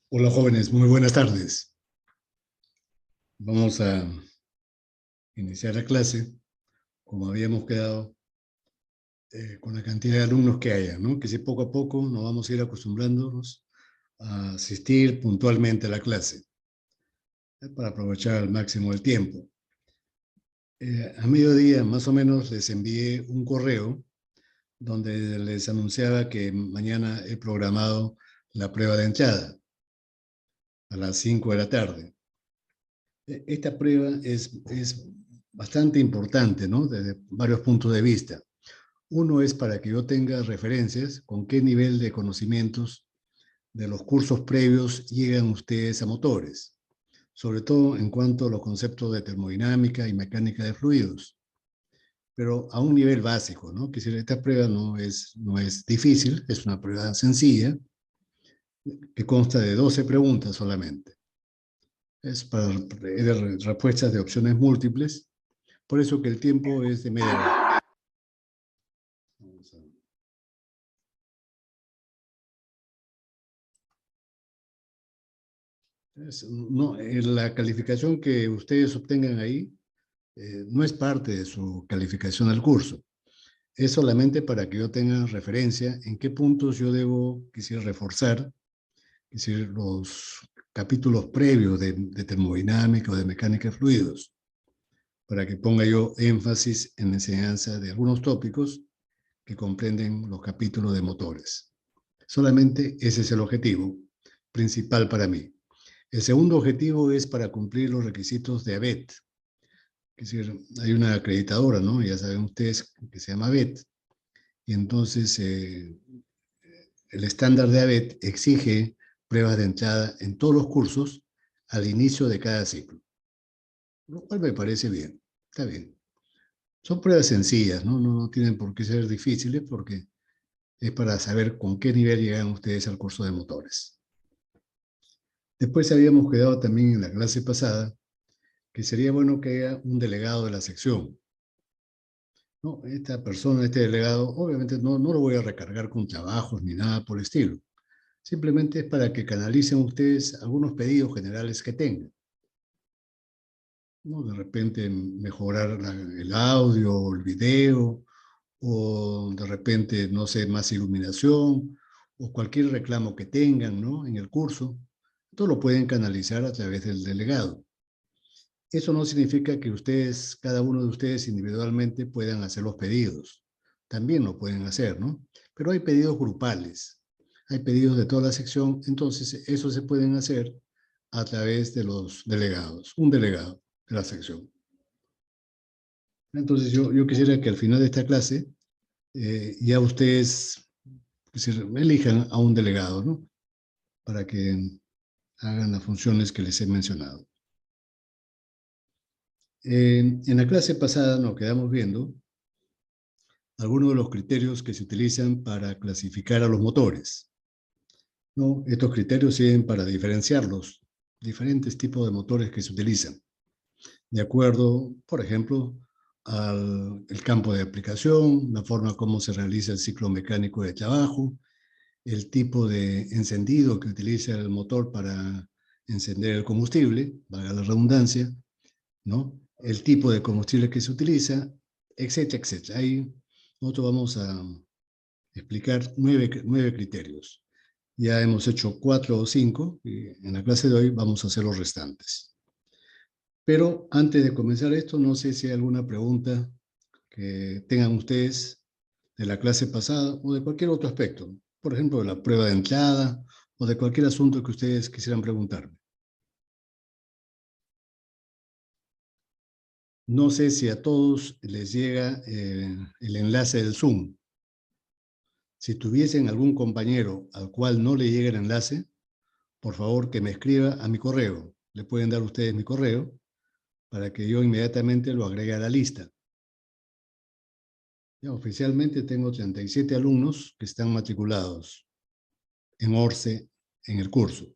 Hola jóvenes, muy buenas tardes. Vamos a iniciar la clase como habíamos quedado con la cantidad de alumnos que haya, ¿no? Que si poco a poco nos vamos a ir acostumbrándonos a asistir puntualmente a la clase para aprovechar al máximo el tiempo. A mediodía más o menos les envié un correo donde les anunciaba que mañana he programado la prueba de entrada a las 5 de la tarde. Esta prueba es bastante importante, ¿no? Desde varios puntos de vista. Uno es para que yo tenga referencias con qué nivel de conocimientos de los cursos previos llegan ustedes a motores, sobre todo en cuanto a los conceptos de termodinámica y mecánica de fluidos, pero a un nivel básico, ¿no? Que si esta prueba no es difícil, es una prueba sencilla, que consta de 12 preguntas solamente. Es para respuestas de opciones múltiples, por eso que el tiempo es de media hora. No, la calificación que ustedes obtengan ahí no es parte de su calificación al curso. Es solamente para que yo tenga referencia en qué puntos yo debo, quisiera reforzar, los capítulos previos de termodinámica o de mecánica de fluidos, para que ponga yo énfasis en la enseñanza de algunos tópicos que comprenden los capítulos de motores. Solamente ese es el objetivo principal para mí. El segundo objetivo es para cumplir los requisitos de ABET. Es decir, hay una acreditadora, ¿no? Ya saben ustedes que se llama ABET. Y entonces el estándar de ABET exige pruebas de entrada en todos los cursos al inicio de cada ciclo. Lo cual me parece bien. Está bien. Son pruebas sencillas, ¿no? No tienen por qué ser difíciles porque es para saber con qué nivel llegan ustedes al curso de motores. Después habíamos quedado también en la clase pasada que sería bueno que haya un delegado de la sección. No, esta persona, este delegado, obviamente no lo voy a recargar con trabajos ni nada por el estilo. Simplemente es para que canalicen ustedes algunos pedidos generales que tengan, ¿no? De repente mejorar el audio, el video, o de repente, no sé, más iluminación, o cualquier reclamo que tengan, ¿no? En el curso. Todo lo pueden canalizar a través del delegado. Eso no significa que ustedes, cada uno de ustedes individualmente puedan hacer los pedidos. También lo pueden hacer, ¿no? Pero hay pedidos grupales, hay pedidos de toda la sección, entonces eso se pueden hacer a través de los delegados, un delegado de la sección. Entonces yo quisiera que al final de esta clase ya ustedes elijan a un delegado, ¿no? Para que hagan las funciones que les he mencionado. En la clase pasada nos quedamos viendo algunos de los criterios que se utilizan para clasificar a los motores, ¿no? Estos criterios sirven para diferenciar los diferentes tipos de motores que se utilizan, de acuerdo, por ejemplo, al el campo de aplicación, la forma como se realiza el ciclo mecánico de trabajo, el tipo de encendido que utiliza el motor para encender el combustible, valga la redundancia, ¿no? El tipo de combustible que se utiliza, etcétera, etcétera. Ahí nosotros vamos a explicar nueve criterios. Ya hemos hecho 4 o 5 y en la clase de hoy vamos a hacer los restantes. Pero antes de comenzar esto, no sé si hay alguna pregunta que tengan ustedes de la clase pasada o de cualquier otro aspecto. Por ejemplo, de la prueba de entrada o de cualquier asunto que ustedes quisieran preguntarme. No sé si a todos les llega el enlace del Zoom. Si tuviesen algún compañero al cual no le llegue el enlace, por favor que me escriba a mi correo. Le pueden dar ustedes mi correo para que yo inmediatamente lo agregue a la lista. Ya, oficialmente tengo 37 alumnos que están matriculados en ORCE en el curso.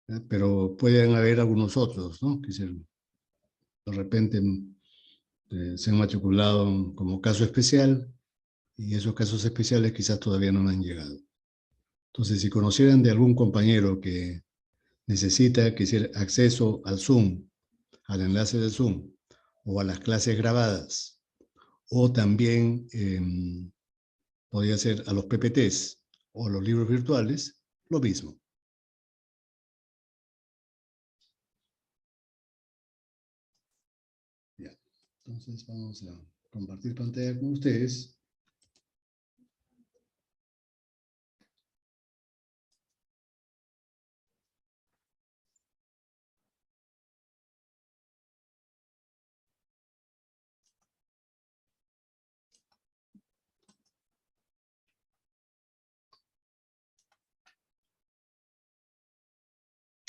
¿Ya? Pero pueden haber algunos otros, ¿no? Que de repente se han matriculado como caso especial y esos casos especiales quizás todavía no han llegado. Entonces, si conocieran de algún compañero que necesita que sea acceso al Zoom, al enlace del Zoom, o a las clases grabadas, o también podría ser a los PPTs o los libros virtuales, lo mismo. Ya. Entonces vamos a compartir pantalla con ustedes.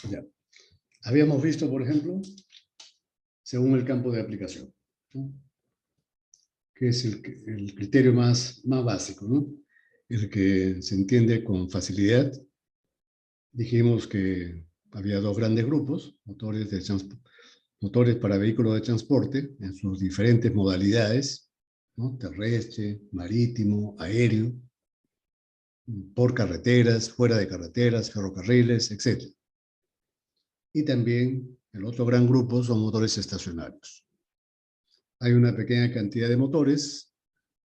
Ya. Habíamos visto, por ejemplo, según el campo de aplicación, ¿no? Que es el criterio más básico, ¿no? El que se entiende con facilidad. Dijimos que había dos grandes grupos, motores para vehículos de transporte en sus diferentes modalidades, ¿no? Terrestre, marítimo, aéreo, por carreteras, fuera de carreteras, ferrocarriles, etc. Y también el otro gran grupo son motores estacionarios. Hay una pequeña cantidad de motores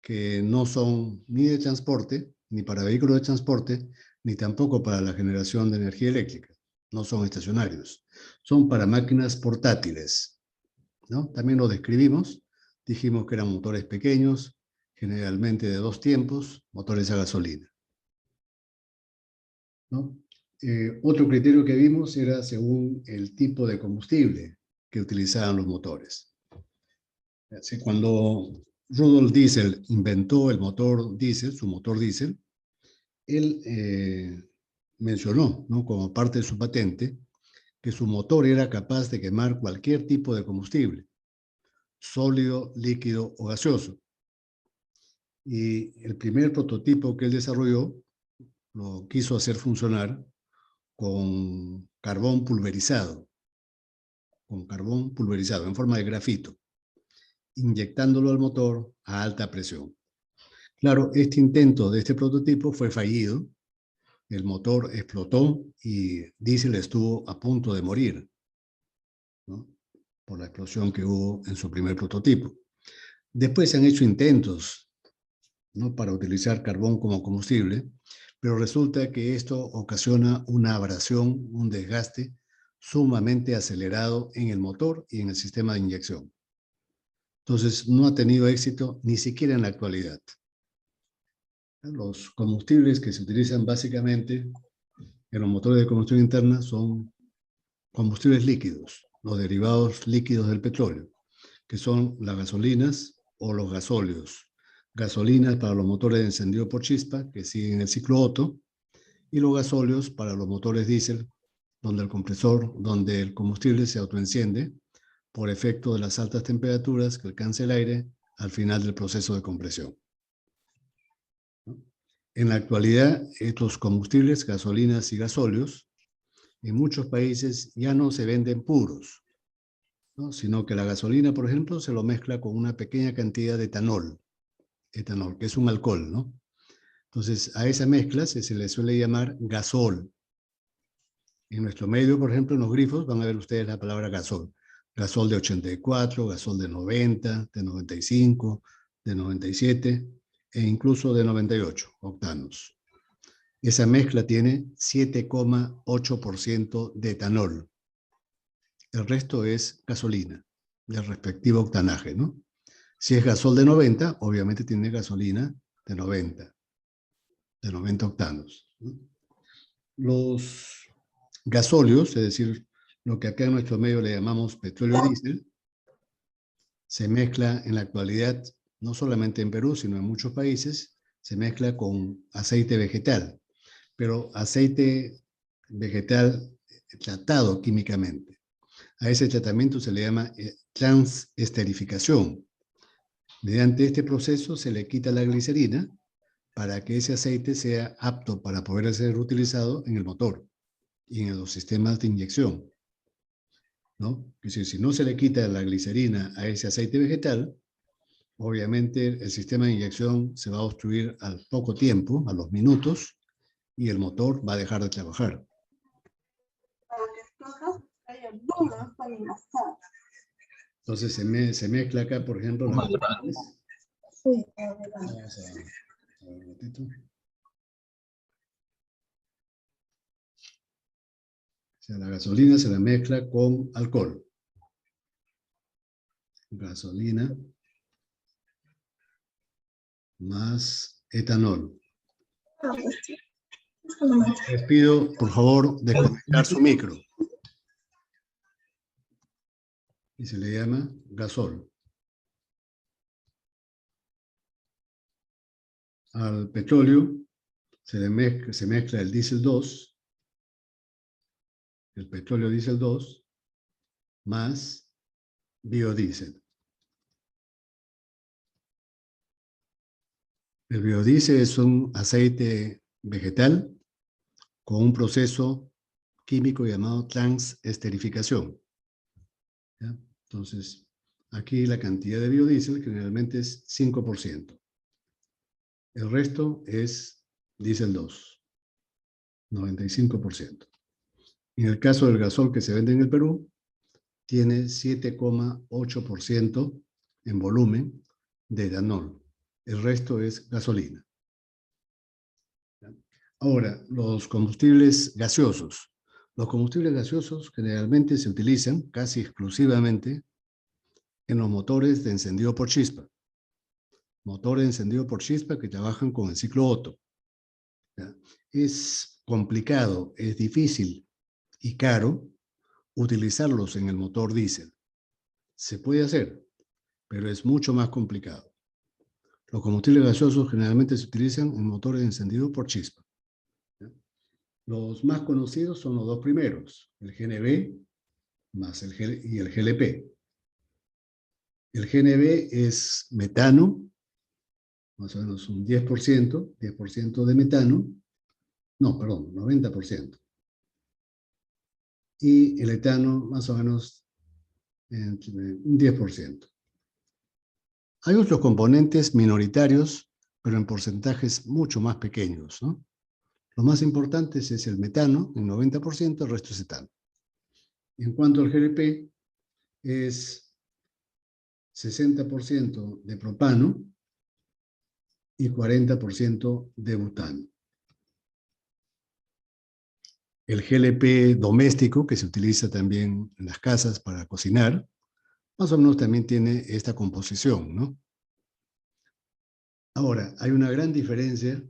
que no son ni de transporte, ni para vehículos de transporte, ni tampoco para la generación de energía eléctrica. No son estacionarios. Son para máquinas portátiles, ¿no? También lo describimos. Dijimos que eran motores pequeños, generalmente de 2 tiempos, motores a gasolina, ¿no? Otro criterio que vimos era según el tipo de combustible que utilizaban los motores. Así, cuando Rudolf Diesel inventó el motor diésel, su motor diésel, él mencionó, ¿no?, como parte de su patente, que su motor era capaz de quemar cualquier tipo de combustible, sólido, líquido o gaseoso. Y el primer prototipo que él desarrolló lo quiso hacer funcionar con carbón pulverizado en forma de grafito, inyectándolo al motor a alta presión. Claro, este intento de este prototipo fue fallido, el motor explotó y Diesel estuvo a punto de morir, ¿no?, por la explosión que hubo en su primer prototipo. Después se han hecho intentos, ¿no?, para utilizar carbón como combustible, pero resulta que esto ocasiona una abrasión, un desgaste sumamente acelerado en el motor y en el sistema de inyección. Entonces, no ha tenido éxito ni siquiera en la actualidad. Los combustibles que se utilizan básicamente en los motores de combustión interna son combustibles líquidos, los derivados líquidos del petróleo, que son las gasolinas o los gasóleos. Gasolinas para los motores de encendido por chispa, que siguen el ciclo Otto, y los gasóleos para los motores diésel, donde el combustible se autoenciende por efecto de las altas temperaturas que alcanza el aire al final del proceso de compresión, ¿no? En la actualidad, estos combustibles, gasolinas y gasóleos, en muchos países ya no se venden puros, ¿no?, sino que la gasolina, por ejemplo, se lo mezcla con una pequeña cantidad de etanol, que es un alcohol, ¿no? Entonces, a esa mezcla se le suele llamar gasol. En nuestro medio, por ejemplo, en los grifos, van a ver ustedes la palabra gasol. Gasol de 84, gasol de 90, de 95, de 97 e incluso de 98 octanos. Esa mezcla tiene 7,8% de etanol. El resto es gasolina, del respectivo octanaje, ¿no? Si es gasol de 90, obviamente tiene gasolina de 90 octanos, ¿no? Los gasóleos, es decir, lo que acá en nuestro medio le llamamos petróleo diésel, se mezcla en la actualidad, no solamente en Perú, sino en muchos países, se mezcla con aceite vegetal, pero aceite vegetal tratado químicamente. A ese tratamiento se le llama transesterificación. Mediante este proceso se le quita la glicerina para que ese aceite sea apto para poder ser utilizado en el motor y en los sistemas de inyección, ¿no? Es decir, si no se le quita la glicerina a ese aceite vegetal, obviamente el sistema de inyección se va a obstruir al poco tiempo, a los minutos, y el motor va a dejar de trabajar. Entonces se mezcla acá, por ejemplo, las gasolinas. Vamos a ver un ratito. O sea, la gasolina se la mezcla con alcohol. Gasolina más etanol. Les pido, por favor, desconectar su micro. Y se le llama gasol. Al petróleo se mezcla el diésel 2, el petróleo diésel 2, más biodiesel. El biodiesel es un aceite vegetal con un proceso químico llamado transesterificación. ¿Ya? Entonces, aquí la cantidad de biodiesel generalmente es 5%. El resto es diésel 2, 95%. En el caso del gasol que se vende en el Perú, tiene 7,8% en volumen de etanol. El resto es gasolina. Ahora, los combustibles gaseosos. Los combustibles gaseosos generalmente se utilizan casi exclusivamente en los motores de encendido por chispa. Motores de encendido por chispa que trabajan con el ciclo Otto. ¿Ya? Es complicado, es difícil y caro utilizarlos en el motor diésel. Se puede hacer, pero es mucho más complicado. Los combustibles gaseosos generalmente se utilizan en motores de encendido por chispa. ¿Ya? Los más conocidos son los dos primeros, el GNV más el GLP. El GNV es metano, más o menos un 10% de metano, no, perdón, 90%. Y el etano, más o menos un 10%. Hay otros componentes minoritarios, pero en porcentajes mucho más pequeños, ¿no? Los más importantes es el metano, el 90%, el resto es etano. En cuanto al GLP, es 60% de propano y 40% de butano. El GLP doméstico, que se utiliza también en las casas para cocinar, más o menos también tiene esta composición, ¿no? Ahora, hay una gran diferencia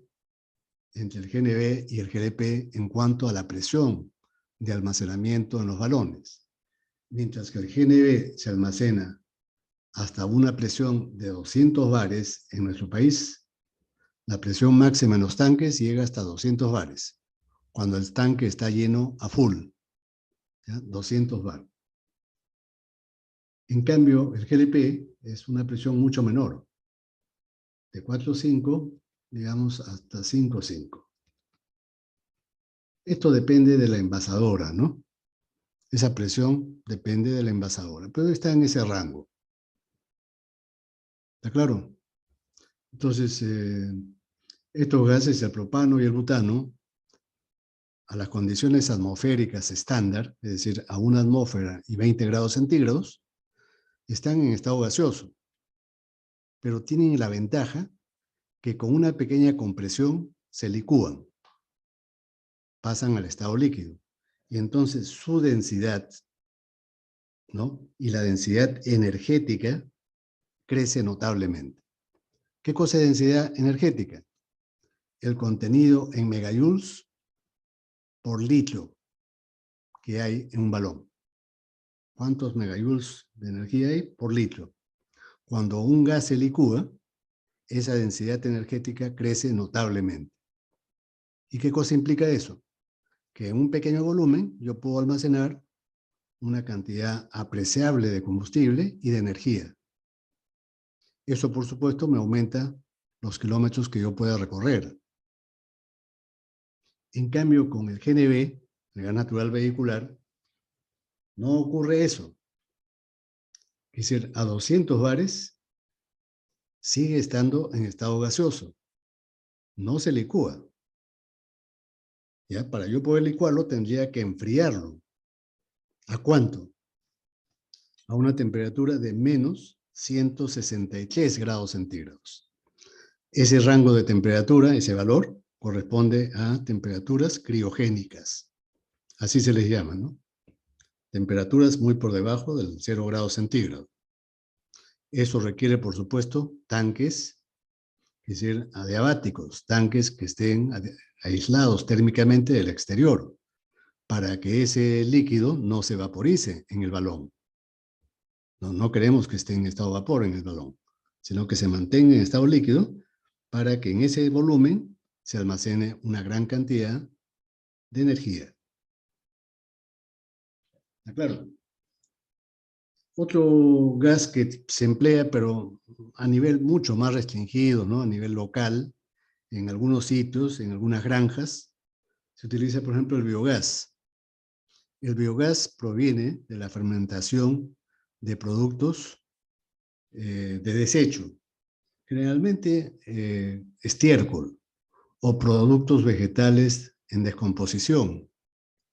entre el GNV y el GLP en cuanto a la presión de almacenamiento en los balones. Mientras que el GNV se almacena hasta una presión de 200 bares en nuestro país, la presión máxima en los tanques llega hasta 200 bares, cuando el tanque está lleno a full, ¿ya? 200 bares. En cambio, el GLP es una presión mucho menor, de 4,5, digamos, hasta 5,5. Esto depende de la envasadora, ¿no? Esa presión depende de la envasadora, pero está en ese rango. ¿Está claro? Entonces, estos gases, el propano y el butano, a las condiciones atmosféricas estándar, es decir, a una atmósfera y 20 grados centígrados, están en estado gaseoso, pero tienen la ventaja que con una pequeña compresión se licúan, pasan al estado líquido, y entonces su densidad, ¿no? Y la densidad energética crece notablemente. ¿Qué cosa es densidad energética? El contenido en megajoules por litro que hay en un balón. ¿Cuántos megajoules de energía hay por litro? Cuando un gas se licúa, esa densidad energética crece notablemente. ¿Y qué cosa implica eso? Que en un pequeño volumen yo puedo almacenar una cantidad apreciable de combustible y de energía. Eso, por supuesto, me aumenta los kilómetros que yo pueda recorrer. En cambio, con el GNV, el gas natural vehicular, no ocurre eso. Es decir, a 200 bares sigue estando en estado gaseoso. No se licúa. ¿Ya? Para yo poder licuarlo tendría que enfriarlo. ¿A cuánto? A una temperatura de menos 163 grados centígrados. Ese rango de temperatura, ese valor, corresponde a temperaturas criogénicas. Así se les llama, ¿no? Temperaturas muy por debajo del 0 grados centígrados. Eso requiere, por supuesto, tanques, es decir, adiabáticos, tanques que estén aislados térmicamente del exterior, para que ese líquido no se vaporice en el balón. No queremos que esté en estado vapor en el balón, sino que se mantenga en estado líquido para que en ese volumen se almacene una gran cantidad de energía. ¿Está claro? Otro gas que se emplea, pero a nivel mucho más restringido, ¿no? A nivel local, en algunos sitios, en algunas granjas, se utiliza, por ejemplo, el biogás. El biogás proviene de la fermentación de productos de desecho, generalmente estiércol o productos vegetales en descomposición,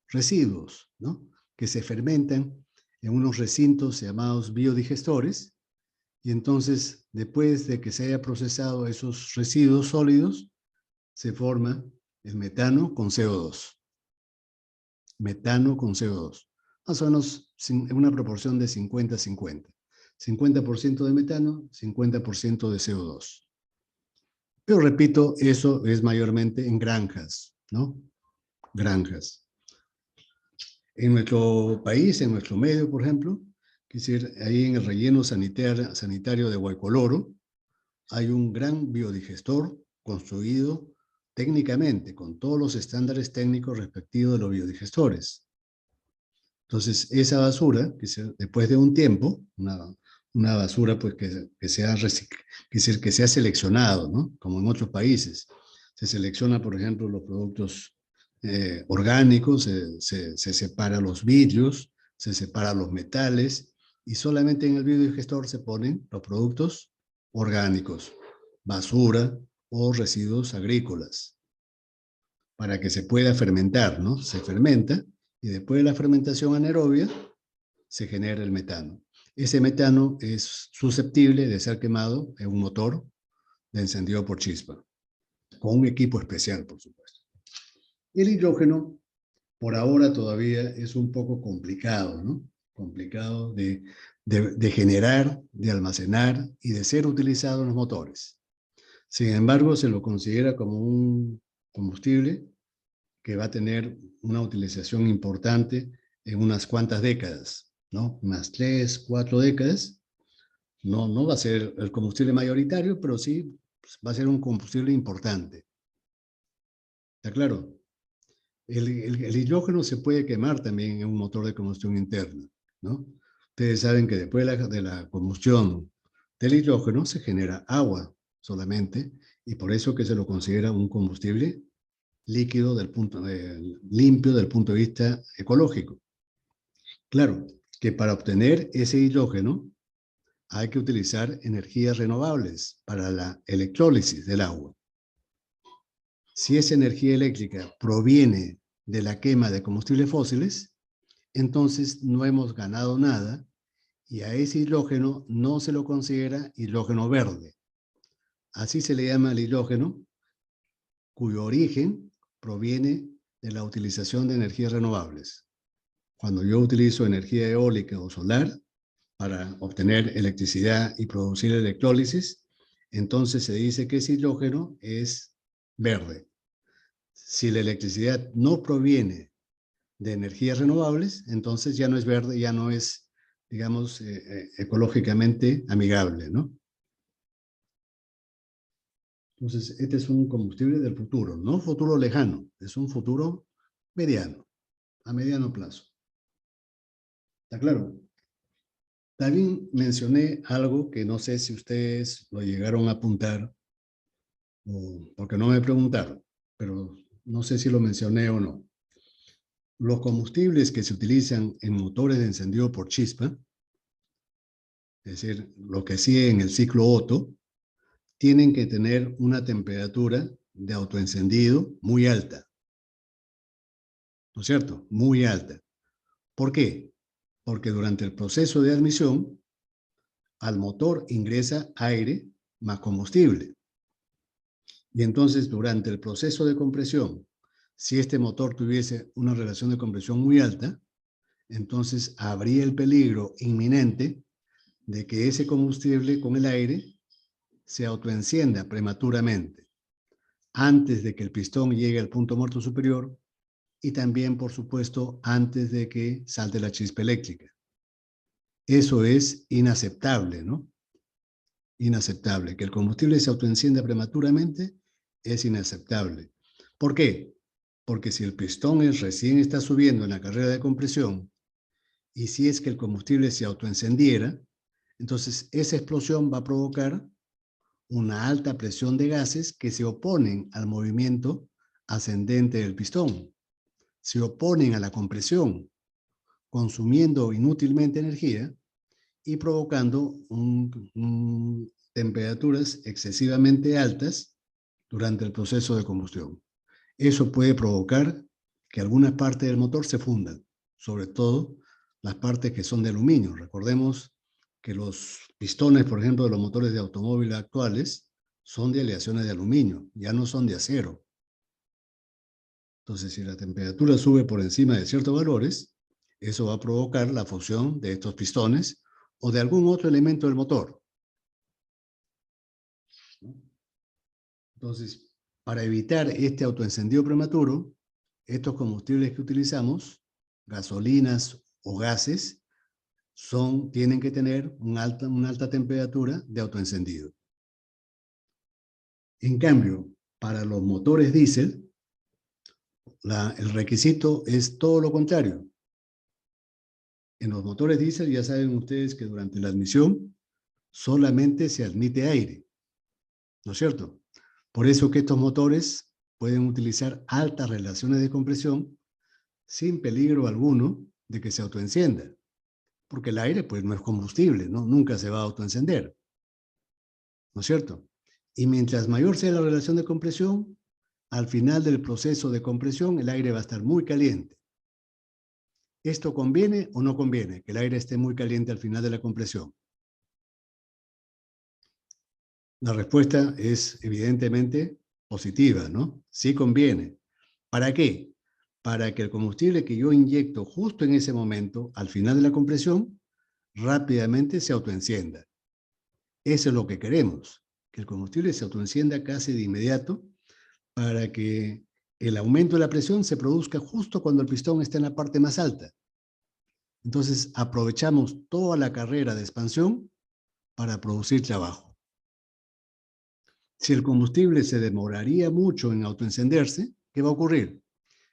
residuos, ¿no? Que se fermentan en unos recintos llamados biodigestores, y entonces, después de que se haya procesado esos residuos sólidos, se forma el metano con CO2. Metano con CO2. Más o menos en una proporción de 50-50. 50% de metano, 50% de CO2. Pero repito, eso es mayormente en granjas, ¿no? Granjas. En nuestro país, en nuestro medio, por ejemplo, es decir, ahí en el relleno sanitario de Huaycoloro, hay un gran biodigestor construido técnicamente con todos los estándares técnicos respectivos de los biodigestores. Entonces, esa basura, después de un tiempo, una basura pues, que sea seleccionado, ¿no? Como en otros países. Se selecciona, por ejemplo, los productos orgánicos, se separa los vidrios, se separa los metales, y solamente en el biodigestor se ponen los productos orgánicos, basura o residuos agrícolas, para que se pueda fermentar, ¿no? Se fermenta, y después de la fermentación anaerobia se genera el metano. Ese metano es susceptible de ser quemado en un motor de encendido por chispa, con un equipo especial, por supuesto. El hidrógeno, por ahora todavía es un poco complicado, ¿no? Complicado de generar, de almacenar y de ser utilizado en los motores. Sin embargo, se lo considera como un combustible que va a tener una utilización importante en unas cuantas décadas, ¿no? Unas 3, 4 décadas. No va a ser el combustible mayoritario, pero sí pues, va a ser un combustible importante. ¿Está claro? El hidrógeno se puede quemar también en un motor de combustión interna, ¿no? Ustedes saben que después de la combustión del hidrógeno se genera agua solamente, y por eso que se lo considera un combustible líquido limpio del punto de vista ecológico. Claro, que para obtener ese hidrógeno hay que utilizar energías renovables para la electrólisis del agua. Si esa energía eléctrica proviene de la quema de combustibles fósiles, entonces no hemos ganado nada, y a ese hidrógeno no se lo considera hidrógeno verde. Así se le llama al hidrógeno cuyo origen proviene de la utilización de energías renovables. Cuando yo utilizo energía eólica o solar para obtener electricidad y producir electrólisis, entonces se dice que ese hidrógeno es verde. Si la electricidad no proviene de energías renovables, entonces ya no es verde, ya no es, digamos, ecológicamente amigable, ¿no? Entonces, este es un combustible del futuro, no futuro lejano, es un futuro mediano, a mediano plazo. ¿Está claro? También mencioné algo que no sé si ustedes lo llegaron a apuntar, porque no me preguntaron, pero no sé si lo mencioné o no. Los combustibles que se utilizan en motores de encendido por chispa, es decir, lo que sigue en el ciclo Otto, tienen que tener una temperatura de autoencendido muy alta. ¿no es cierto? Muy alta. ¿Por qué? Porque durante el proceso de admisión, al motor ingresa aire más combustible. Y entonces, durante el proceso de compresión, si este motor tuviese una relación de compresión muy alta, entonces habría el peligro inminente de que ese combustible con el aire se autoencienda prematuramente, antes de que el pistón llegue al punto muerto superior y también, por supuesto, antes de que salte la chispa eléctrica. Eso es inaceptable, ¿no? Inaceptable. Que el combustible se autoencienda prematuramente es inaceptable. ¿Por qué? Porque si el pistón recién está subiendo en la carrera de compresión y si es que el combustible se autoencendiera, entonces esa explosión va a provocar una alta presión de gases que se oponen al movimiento ascendente del pistón, se oponen a la compresión, consumiendo inútilmente energía y provocando temperaturas excesivamente altas durante el proceso de combustión. Eso puede provocar que algunas partes del motor se fundan, sobre todo las partes que son de aluminio. Recordemos que los pistones, por ejemplo, de los motores de automóviles actuales son de aleaciones de aluminio, ya no son de acero. Entonces, si la temperatura sube por encima de ciertos valores, eso va a provocar la fusión de estos pistones o de algún otro elemento del motor. Entonces, para evitar este autoencendido prematuro, estos combustibles que utilizamos, gasolinas o gases, tienen que tener una alta temperatura de autoencendido. En cambio, para los motores diésel, el requisito es todo lo contrario. En los motores diésel ya saben ustedes que durante la admisión solamente se admite aire, ¿no es cierto? Por eso que estos motores pueden utilizar altas relaciones de compresión sin peligro alguno de que se autoencienda, porque el aire pues no es combustible, ¿no? Nunca se va a autoencender, ¿no es cierto? Y mientras mayor sea la relación de compresión, al final del proceso de compresión el aire va a estar muy caliente. ¿Esto conviene o no conviene? Que el aire esté muy caliente al final de la compresión. La respuesta es evidentemente positiva, ¿no? Sí conviene. ¿Para qué? Para que el combustible que yo inyecto justo en ese momento, al final de la compresión, rápidamente se autoencienda. Eso es lo que queremos, que el combustible se autoencienda casi de inmediato para que el aumento de la presión se produzca justo cuando el pistón está en la parte más alta. Entonces aprovechamos toda la carrera de expansión para producir trabajo. Si el combustible se demoraría mucho en autoencenderse, ¿qué va a ocurrir?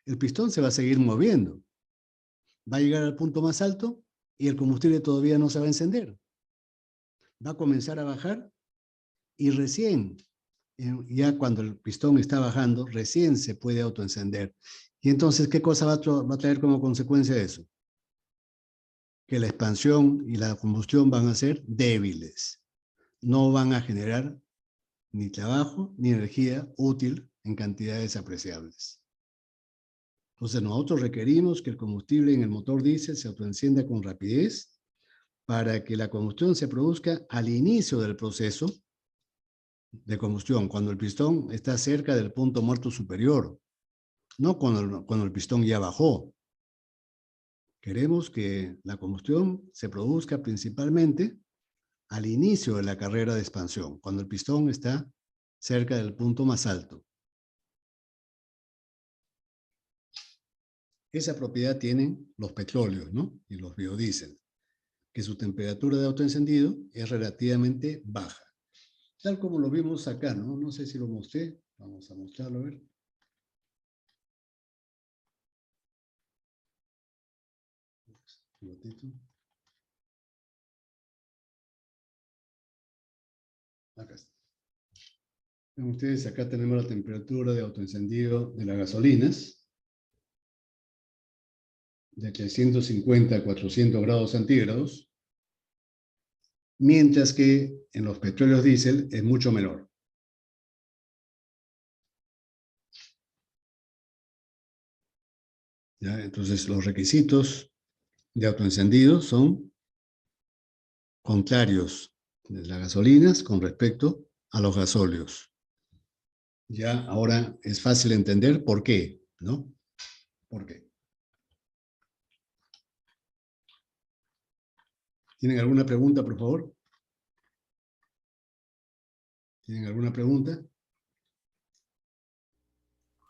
El pistón se va a seguir moviendo. Va a llegar al punto más alto y el combustible todavía no se va a encender. Va a comenzar a bajar y recién, ya cuando el pistón está bajando, recién se puede autoencender. Y entonces, ¿qué cosa va a traer como consecuencia de eso? Que la expansión y la combustión van a ser débiles. No van a generar ni trabajo ni energía útil en cantidades apreciables. Entonces, nosotros requerimos que el combustible en el motor diésel se autoencienda con rapidez para que la combustión se produzca al inicio del proceso de combustión, cuando el pistón está cerca del punto muerto superior, no cuando el pistón ya bajó. Queremos que la combustión se produzca principalmente al inicio de la carrera de expansión, cuando el pistón está cerca del punto más alto. Esa propiedad tienen los petróleos, ¿no? Y los biodiesel, que su temperatura de autoencendido es relativamente baja. Tal como lo vimos acá, ¿no? No sé si lo mostré. Vamos a mostrarlo, a ver. Acá está. Ven ustedes, acá tenemos la temperatura de autoencendido de las gasolinas, de 350 a 400 grados centígrados, mientras que en los petróleos diésel es mucho menor. ¿Ya? Entonces, los requisitos de autoencendido son contrarios de las gasolinas con respecto a los gasóleos. Ya ahora es fácil entender por qué, ¿no? ¿Por qué? ¿Tienen alguna pregunta, por favor? ¿Tienen alguna pregunta?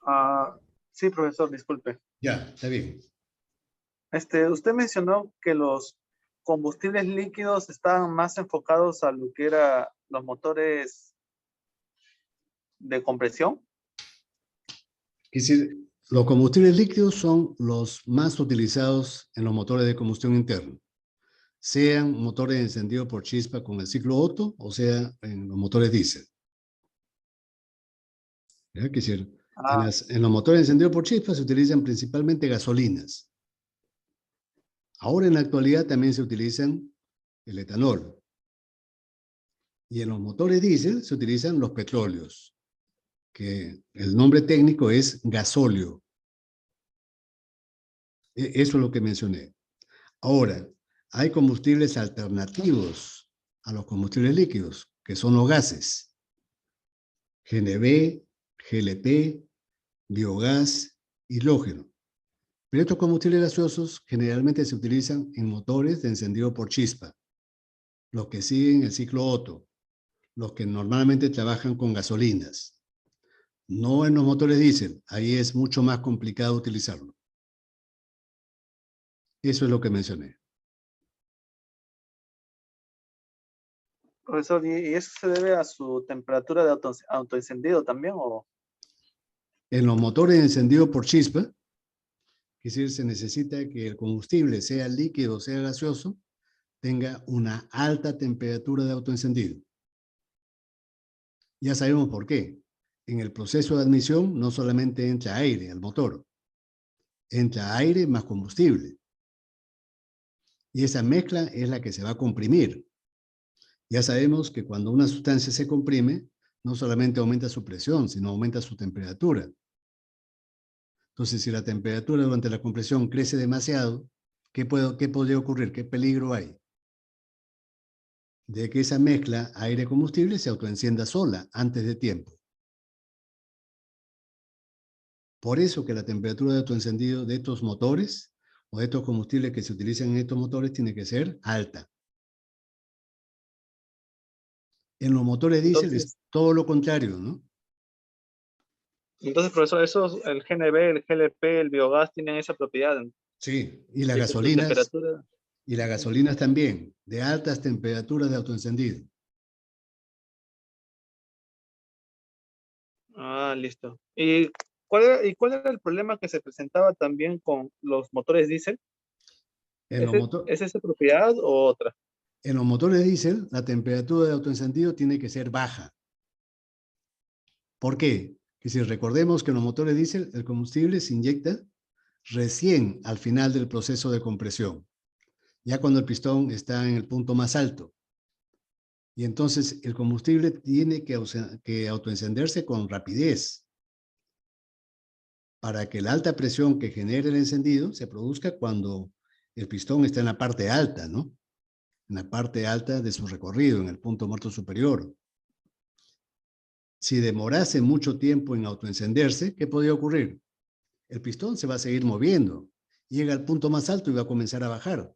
Ah, sí, profesor, disculpe. Ya, está bien. Usted mencionó que los combustibles líquidos estaban más enfocados a lo que era los motores de compresión. Es decir, los combustibles líquidos son los más utilizados en los motores de combustión interna, sean motores encendidos por chispa con el ciclo Otto o sea en los motores diésel. ¿Ya? Es decir, Ah, en los motores encendidos por chispa se utilizan principalmente gasolinas. Ahora en la actualidad también se utilizan el etanol. Y en los motores diésel se utilizan los petróleos, que el nombre técnico es gasóleo. Eso es lo que mencioné. Ahora, hay combustibles alternativos a los combustibles líquidos, que son los gases. GNV, GLP, biogás, hidrógeno. Pero estos combustibles gaseosos generalmente se utilizan en motores de encendido por chispa, los que siguen el ciclo Otto, los que normalmente trabajan con gasolinas. No en los motores diésel, ahí es mucho más complicado utilizarlo. Eso es lo que mencioné. profesor, ¿y eso se debe a su temperatura de autoencendido también? ¿O? En los motores encendidos por chispa, es decir, se necesita que el combustible, sea líquido o sea gaseoso, tenga una alta temperatura de autoencendido. Ya sabemos por qué. En el proceso de admisión no solamente entra aire al motor, entra aire más combustible. Y esa mezcla es la que se va a comprimir. Ya sabemos que cuando una sustancia se comprime, no solamente aumenta su presión, sino aumenta su temperatura. Entonces, si la temperatura durante la compresión crece demasiado, ¿qué podría ocurrir? ¿Qué peligro hay? De que esa mezcla aire-combustible se autoencienda sola antes de tiempo. Por eso que la temperatura de autoencendido de estos motores o de estos combustibles que se utilizan en estos motores tiene que ser alta. En los motores diésel es Entonces, todo lo contrario, ¿no? entonces, profesor, el GNV, el GLP, el biogás tienen esa propiedad Sí, de que su temperatura. y las gasolinas también, de altas temperaturas de autoencendido. Ah, listo. ¿Cuál era el problema que se presentaba también con los motores diésel? En los, moto ¿Es esa propiedad o otra? en los motores diésel, la temperatura de autoencendido tiene que ser baja. ¿Por qué? Que si recordemos que en los motores diésel el combustible se inyecta recién al final del proceso de compresión, ya cuando el pistón está en el punto más alto. Y entonces el combustible tiene que autoencenderse con rapidez para que la alta presión que genere el encendido se produzca cuando el pistón está en la parte alta, ¿no? En la parte alta de su recorrido, en el punto muerto superior. Si demorase mucho tiempo en autoencenderse, ¿qué podría ocurrir? El pistón se va a seguir moviendo, llega al punto más alto y va a comenzar a bajar.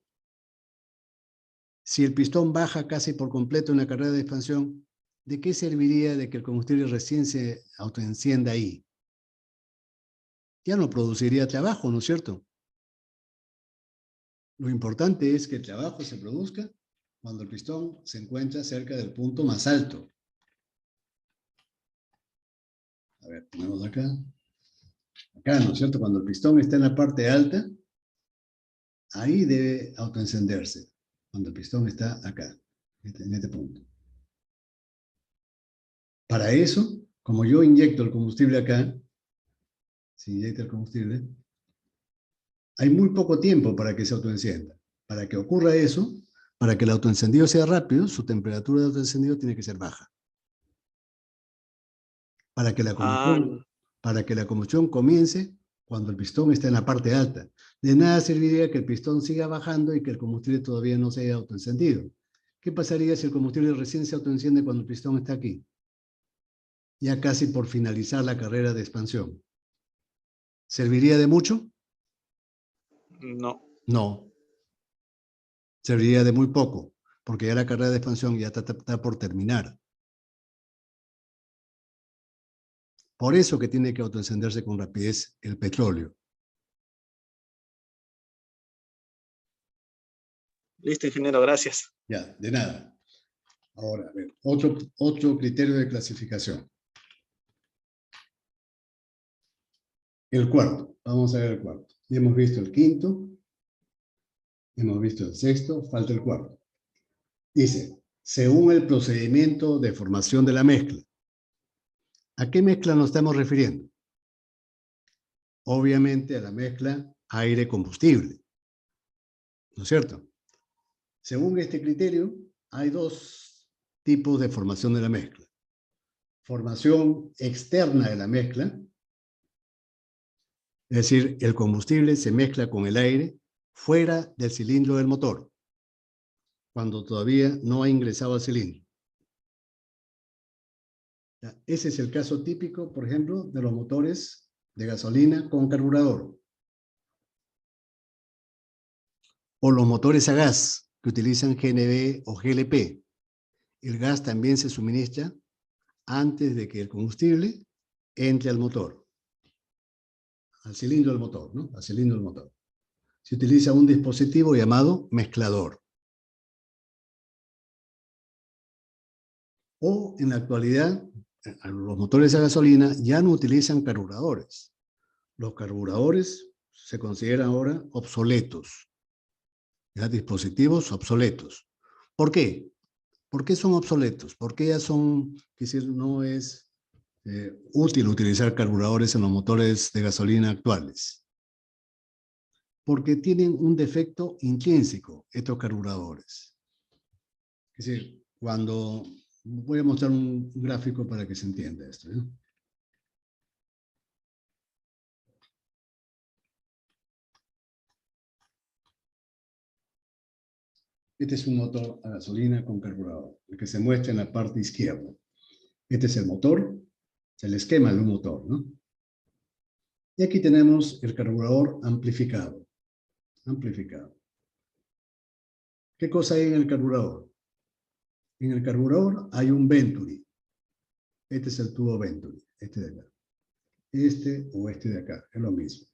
Si el pistón baja casi por completo en la carrera de expansión, ¿de qué serviría de que el combustible recién se autoencienda ahí? Ya no produciría trabajo, ¿no es cierto? Lo importante es que el trabajo se produzca cuando el pistón se encuentra cerca del punto más alto. A ver, ponemos acá. Acá, ¿no es cierto? Cuando el pistón está en la parte alta, ahí debe autoencenderse. Cuando el pistón está acá, en este punto. Para eso, como yo inyecto el combustible acá, se inyecta el combustible, hay muy poco tiempo para que se autoencienda. Para que ocurra eso, para que el autoencendido sea rápido, su temperatura de autoencendido tiene que ser baja. Para que la Ah, combustión, para que la combustión comience cuando el pistón está en la parte alta. De nada serviría que el pistón siga bajando y que el combustible todavía no se haya autoencendido. ¿Qué pasaría si el combustible recién se autoenciende cuando el pistón está aquí? Ya casi por finalizar la carrera de expansión. ¿Serviría de mucho? No. No. Serviría de muy poco, porque ya la carrera de expansión ya está por terminar. Por eso que tiene que autoencenderse con rapidez el petróleo. Listo, ingeniero, gracias. Ya, de nada. Ahora, a ver, otro criterio de clasificación. El cuarto. Vamos a ver el cuarto. Ya hemos visto el quinto. Hemos visto el sexto. Falta el cuarto. Dice, según el procedimiento de formación de la mezcla. ¿A qué mezcla nos estamos refiriendo? Obviamente a la mezcla aire-combustible. ¿No es cierto? Según este criterio, hay dos tipos de formación de la mezcla. Formación externa de la mezcla, es decir, el combustible se mezcla con el aire fuera del cilindro del motor, cuando todavía no ha ingresado al cilindro. Ese es el caso típico, por ejemplo, de los motores de gasolina con carburador. O los motores a gas, que utilizan GNV o GLP. El gas también se suministra antes de que el combustible entre al motor, al cilindro del motor, ¿no? Al cilindro del motor. Se utiliza un dispositivo llamado mezclador. O en la actualidad, los motores a gasolina ya no utilizan carburadores. Los carburadores se consideran ahora obsoletos. Ya, dispositivos obsoletos. ¿Por qué? ¿Por qué son obsoletos? Porque ya son, es decir, no es útil utilizar carburadores en los motores de gasolina actuales. Porque tienen un defecto intrínseco estos carburadores. Es decir, cuando... Voy a mostrar un gráfico para que se entienda esto, ¿no? Este es un motor a gasolina con carburador, el que se muestra en la parte izquierda. Este es el motor, es el esquema de un motor, ¿no? Y aquí tenemos el carburador amplificado. Amplificado. ¿Qué cosa hay en el carburador? En el carburador hay un Venturi. Este es el tubo Venturi, este de acá. Este o este de acá, es lo mismo.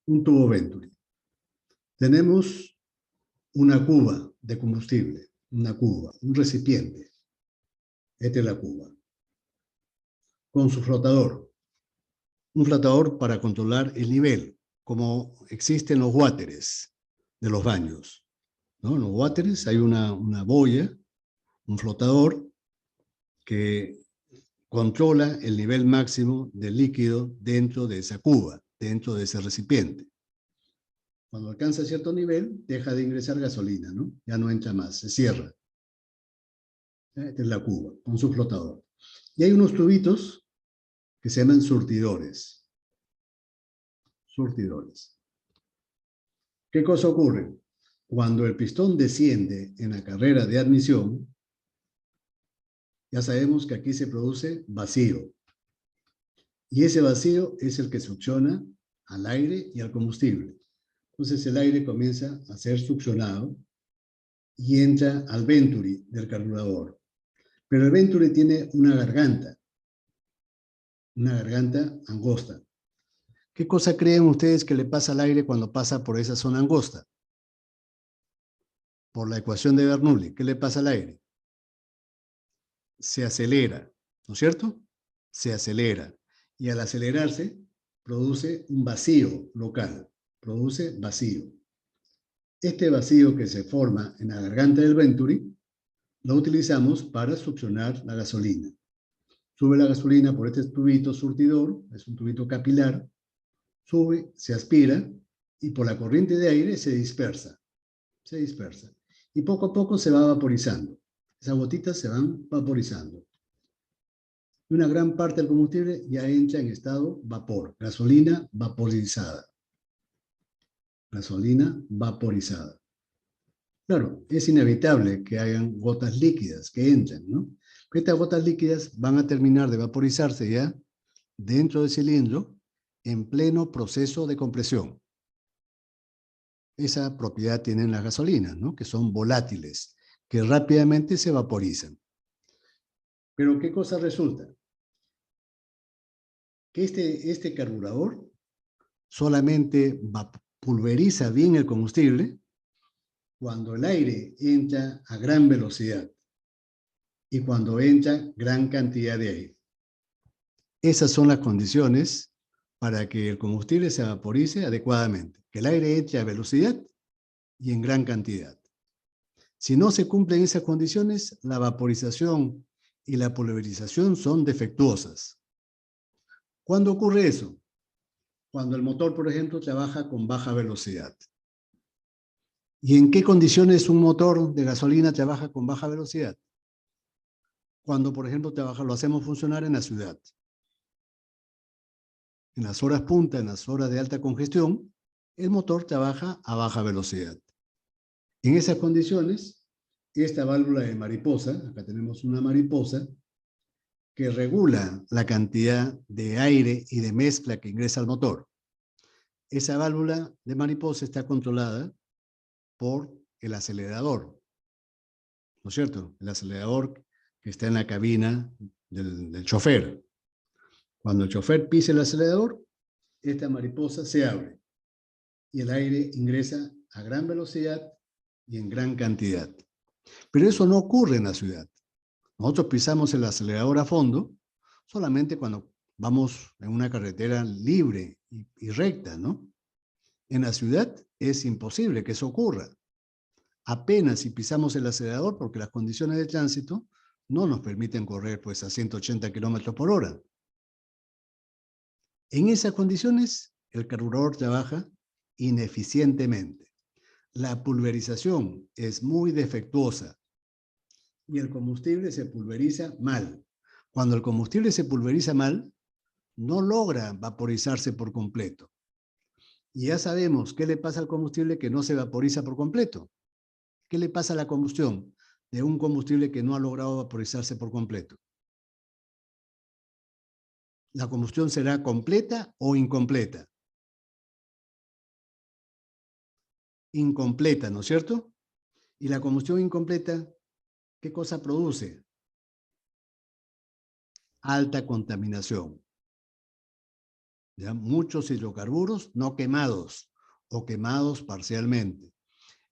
Un tubo Venturi. Tenemos una cuba de combustible, una cuba, un recipiente. Esta es la cuba. Con su flotador. Un flotador para controlar el nivel, como existen los wateres de los baños, ¿no? En los wateres hay una boya, un flotador que controla el nivel máximo del líquido dentro de esa cuba, dentro de ese recipiente. Cuando alcanza cierto nivel, deja de ingresar gasolina, ¿no? Ya no entra más, se cierra. Esta es la cuba, con su flotador. Y hay unos tubitos que se llaman surtidores. Surtidores. ¿Qué cosa ocurre? Cuando el pistón desciende en la carrera de admisión, ya sabemos que aquí se produce vacío. Y ese vacío es el que succiona al aire y al combustible. Entonces el aire comienza a ser succionado y entra al Venturi del carburador. Pero el Venturi tiene una garganta angosta. ¿Qué cosa creen ustedes que le pasa al aire cuando pasa por esa zona angosta? Por la ecuación de Bernoulli, ¿qué le pasa al aire? Se acelera, ¿no es cierto? Se acelera. Y al acelerarse, produce un vacío local. Produce vacío. Este vacío que se forma en la garganta del Venturi, lo utilizamos para succionar la gasolina. Sube la gasolina por este tubito surtidor, es un tubito capilar, sube, se aspira y por la corriente de aire se dispersa. Se dispersa. Y poco a poco se va vaporizando. Esas gotitas se van vaporizando. y una gran parte del combustible ya entra en estado vapor, gasolina vaporizada. Gasolina vaporizada. Claro, es inevitable que hayan gotas líquidas que entren, ¿no? Estas gotas líquidas van a terminar de vaporizarse ya dentro del cilindro en pleno proceso de compresión. Esa propiedad tienen las gasolinas, ¿no? Que son volátiles, que rápidamente se vaporizan. Pero ¿qué cosa resulta? Que este carburador solamente pulveriza bien el combustible cuando el aire entra a gran velocidad y cuando entra gran cantidad de aire. Esas son las condiciones para que el combustible se vaporice adecuadamente, que el aire entre a velocidad y en gran cantidad. Si no se cumplen esas condiciones, la vaporización y la pulverización son defectuosas. ¿Cuándo ocurre eso? Cuando el motor, por ejemplo, trabaja con baja velocidad. ¿Y en qué condiciones un motor de gasolina trabaja con baja velocidad? Cuando, por ejemplo, lo hacemos funcionar en la ciudad. En las horas punta, en las horas de alta congestión, el motor trabaja a baja velocidad. En esas condiciones, esta válvula de mariposa, acá tenemos una mariposa, que regula la cantidad de aire y de mezcla que ingresa al motor. Esa válvula de mariposa está controlada por el acelerador, ¿no es cierto? El acelerador que está en la cabina del chofer. Cuando el chofer pise el acelerador, esta mariposa se abre y el aire ingresa a gran velocidad y en gran cantidad. Pero eso no ocurre en la ciudad. Nosotros pisamos el acelerador a fondo solamente cuando vamos en una carretera libre y recta, ¿no? En la ciudad es imposible que eso ocurra. Apenas si pisamos el acelerador porque las condiciones de tránsito no nos permiten correr pues a 180 kilómetros por hora. En esas condiciones, el carburador trabaja ineficientemente. La pulverización es muy defectuosa y el combustible se pulveriza mal. Cuando el combustible se pulveriza mal, no logra vaporizarse por completo. Y ya sabemos qué le pasa al combustible que no se vaporiza por completo. ¿Qué le pasa a la combustión de un combustible que no ha logrado vaporizarse por completo? La combustión será completa o incompleta. Incompleta, ¿no es cierto? Y la combustión incompleta, ¿qué cosa produce? Alta contaminación. ¿Ya? Muchos hidrocarburos no quemados o quemados parcialmente.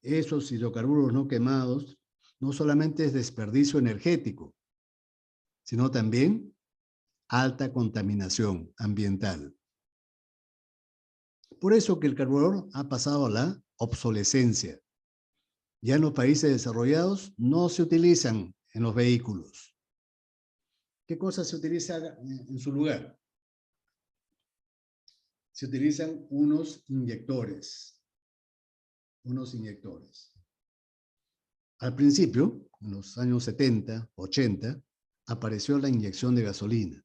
Esos hidrocarburos no quemados no solamente es desperdicio energético, sino también alta contaminación ambiental. Por eso que el carburador ha pasado a la obsolescencia. Ya en los países desarrollados no se utilizan en los vehículos. ¿Qué cosa se utiliza en su lugar? Se utilizan unos inyectores. Unos inyectores. Al principio, en los años 70, 80, apareció la inyección de gasolina.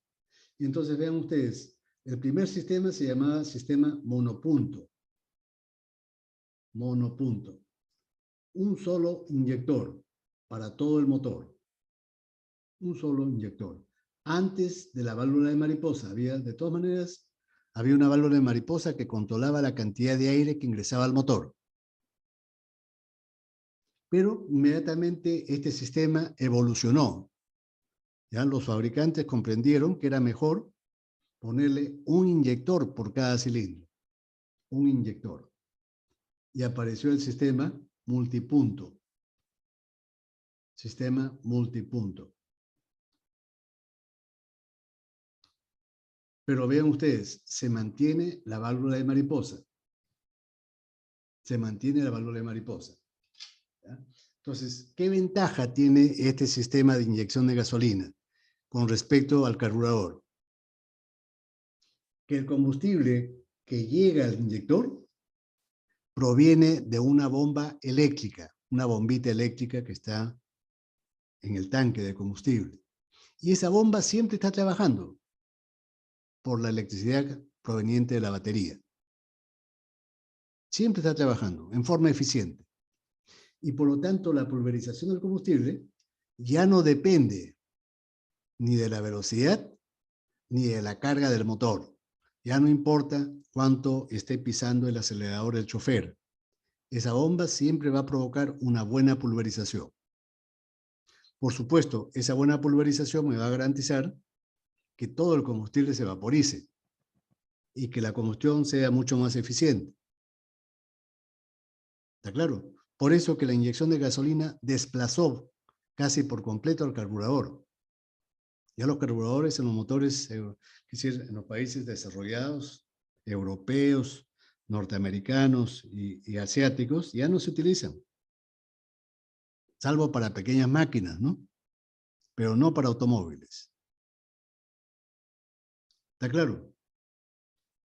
Y entonces vean ustedes, el primer sistema se llamaba sistema monopunto. Monopunto. Un solo inyector para todo el motor. Un solo inyector. Antes de la válvula de mariposa, de todas maneras, había una válvula de mariposa que controlaba la cantidad de aire que ingresaba al motor. Pero inmediatamente este sistema evolucionó. Ya los fabricantes comprendieron que era mejor ponerle un inyector por cada cilindro. Un inyector. Y apareció el sistema multipunto. Sistema multipunto. Pero vean ustedes, se mantiene la válvula de mariposa. Se mantiene la válvula de mariposa. ¿Ya? Entonces, ¿qué ventaja tiene este sistema de inyección de gasolina con respecto al carburador? Que el combustible que llega al inyector proviene de una bomba eléctrica, una bombita eléctrica que está en el tanque de combustible. Y esa bomba siempre está trabajando por la electricidad proveniente de la batería. Siempre está trabajando en forma eficiente. Y por lo tanto, la pulverización del combustible ya no depende ni de la velocidad ni de la carga del motor. Ya no importa cuánto esté pisando el acelerador del chofer. Esa bomba siempre va a provocar una buena pulverización. Por supuesto, esa buena pulverización me va a garantizar que todo el combustible se vaporice y que la combustión sea mucho más eficiente. ¿Está claro? Por eso que la inyección de gasolina desplazó casi por completo al carburador. Ya los carburadores en los motores, es decir, en los países desarrollados, europeos, norteamericanos y asiáticos, ya no se utilizan. Salvo para pequeñas máquinas, ¿no? Pero no para automóviles. ¿Está claro?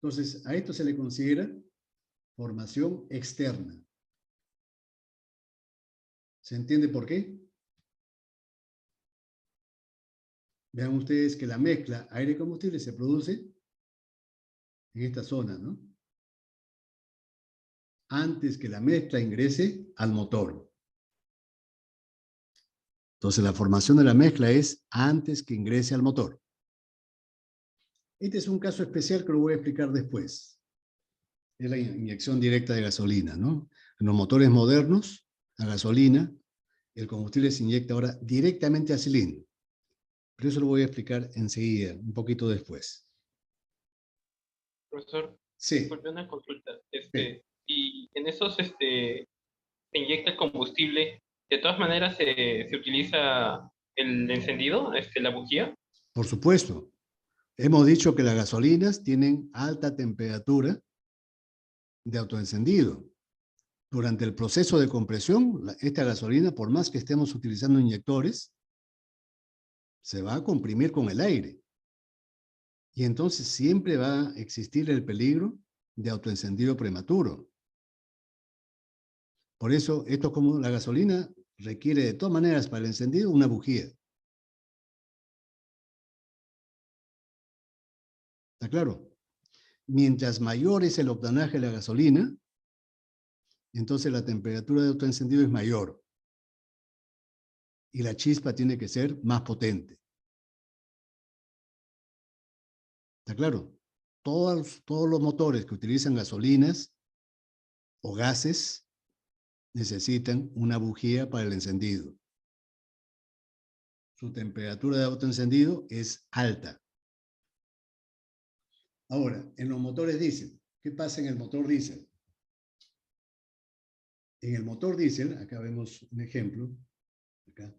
Entonces, a esto se le considera formación externa. ¿Se entiende por qué? Vean ustedes que la mezcla aire-combustible se produce en esta zona, ¿no? Antes que la mezcla ingrese al motor. Entonces, la formación de la mezcla es antes que ingrese al motor. Este es un caso especial que lo voy a explicar después. Es la inyección directa de gasolina, ¿no? En los motores modernos, a gasolina, el combustible se inyecta ahora directamente al cilindro. Pero eso lo voy a explicar enseguida, un poquito después. Profesor, Sí. disculpe una consulta. Sí. Y en esos se inyecta el combustible, ¿de todas maneras se utiliza el encendido, la bujía? Por supuesto. Hemos dicho que las gasolinas tienen alta temperatura de autoencendido. Durante el proceso de compresión, esta gasolina, por más que estemos utilizando inyectores, se va a comprimir con el aire. Y entonces siempre va a existir el peligro de autoencendido prematuro. Por eso, esto como la gasolina requiere de todas maneras para el encendido una bujía. ¿Está claro? Mientras mayor es el octanaje de la gasolina, entonces la temperatura de autoencendido es mayor. Y la chispa tiene que ser más potente. ¿Está claro? Todos los motores que utilizan gasolinas o gases necesitan una bujía para el encendido. Su temperatura de autoencendido es alta. Ahora, en los motores diésel, ¿qué pasa en el motor diésel? En el motor diésel, acá vemos un ejemplo, acá.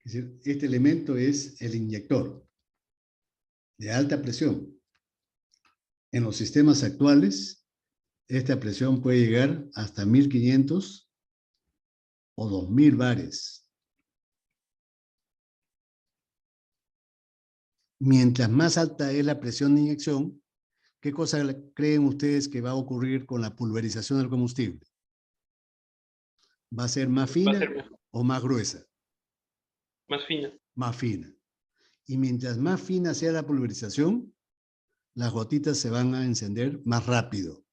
Es decir, este elemento es el inyector de alta presión. En los sistemas actuales, esta presión puede llegar hasta 1500 o 2000 bares. Mientras más alta es la presión de inyección, ¿qué cosa creen ustedes que va a ocurrir con la pulverización del combustible? ¿Va a ser más fina o más gruesa? Más fina. Más fina. Y mientras más fina sea la pulverización, las gotitas se van a encender más rápido,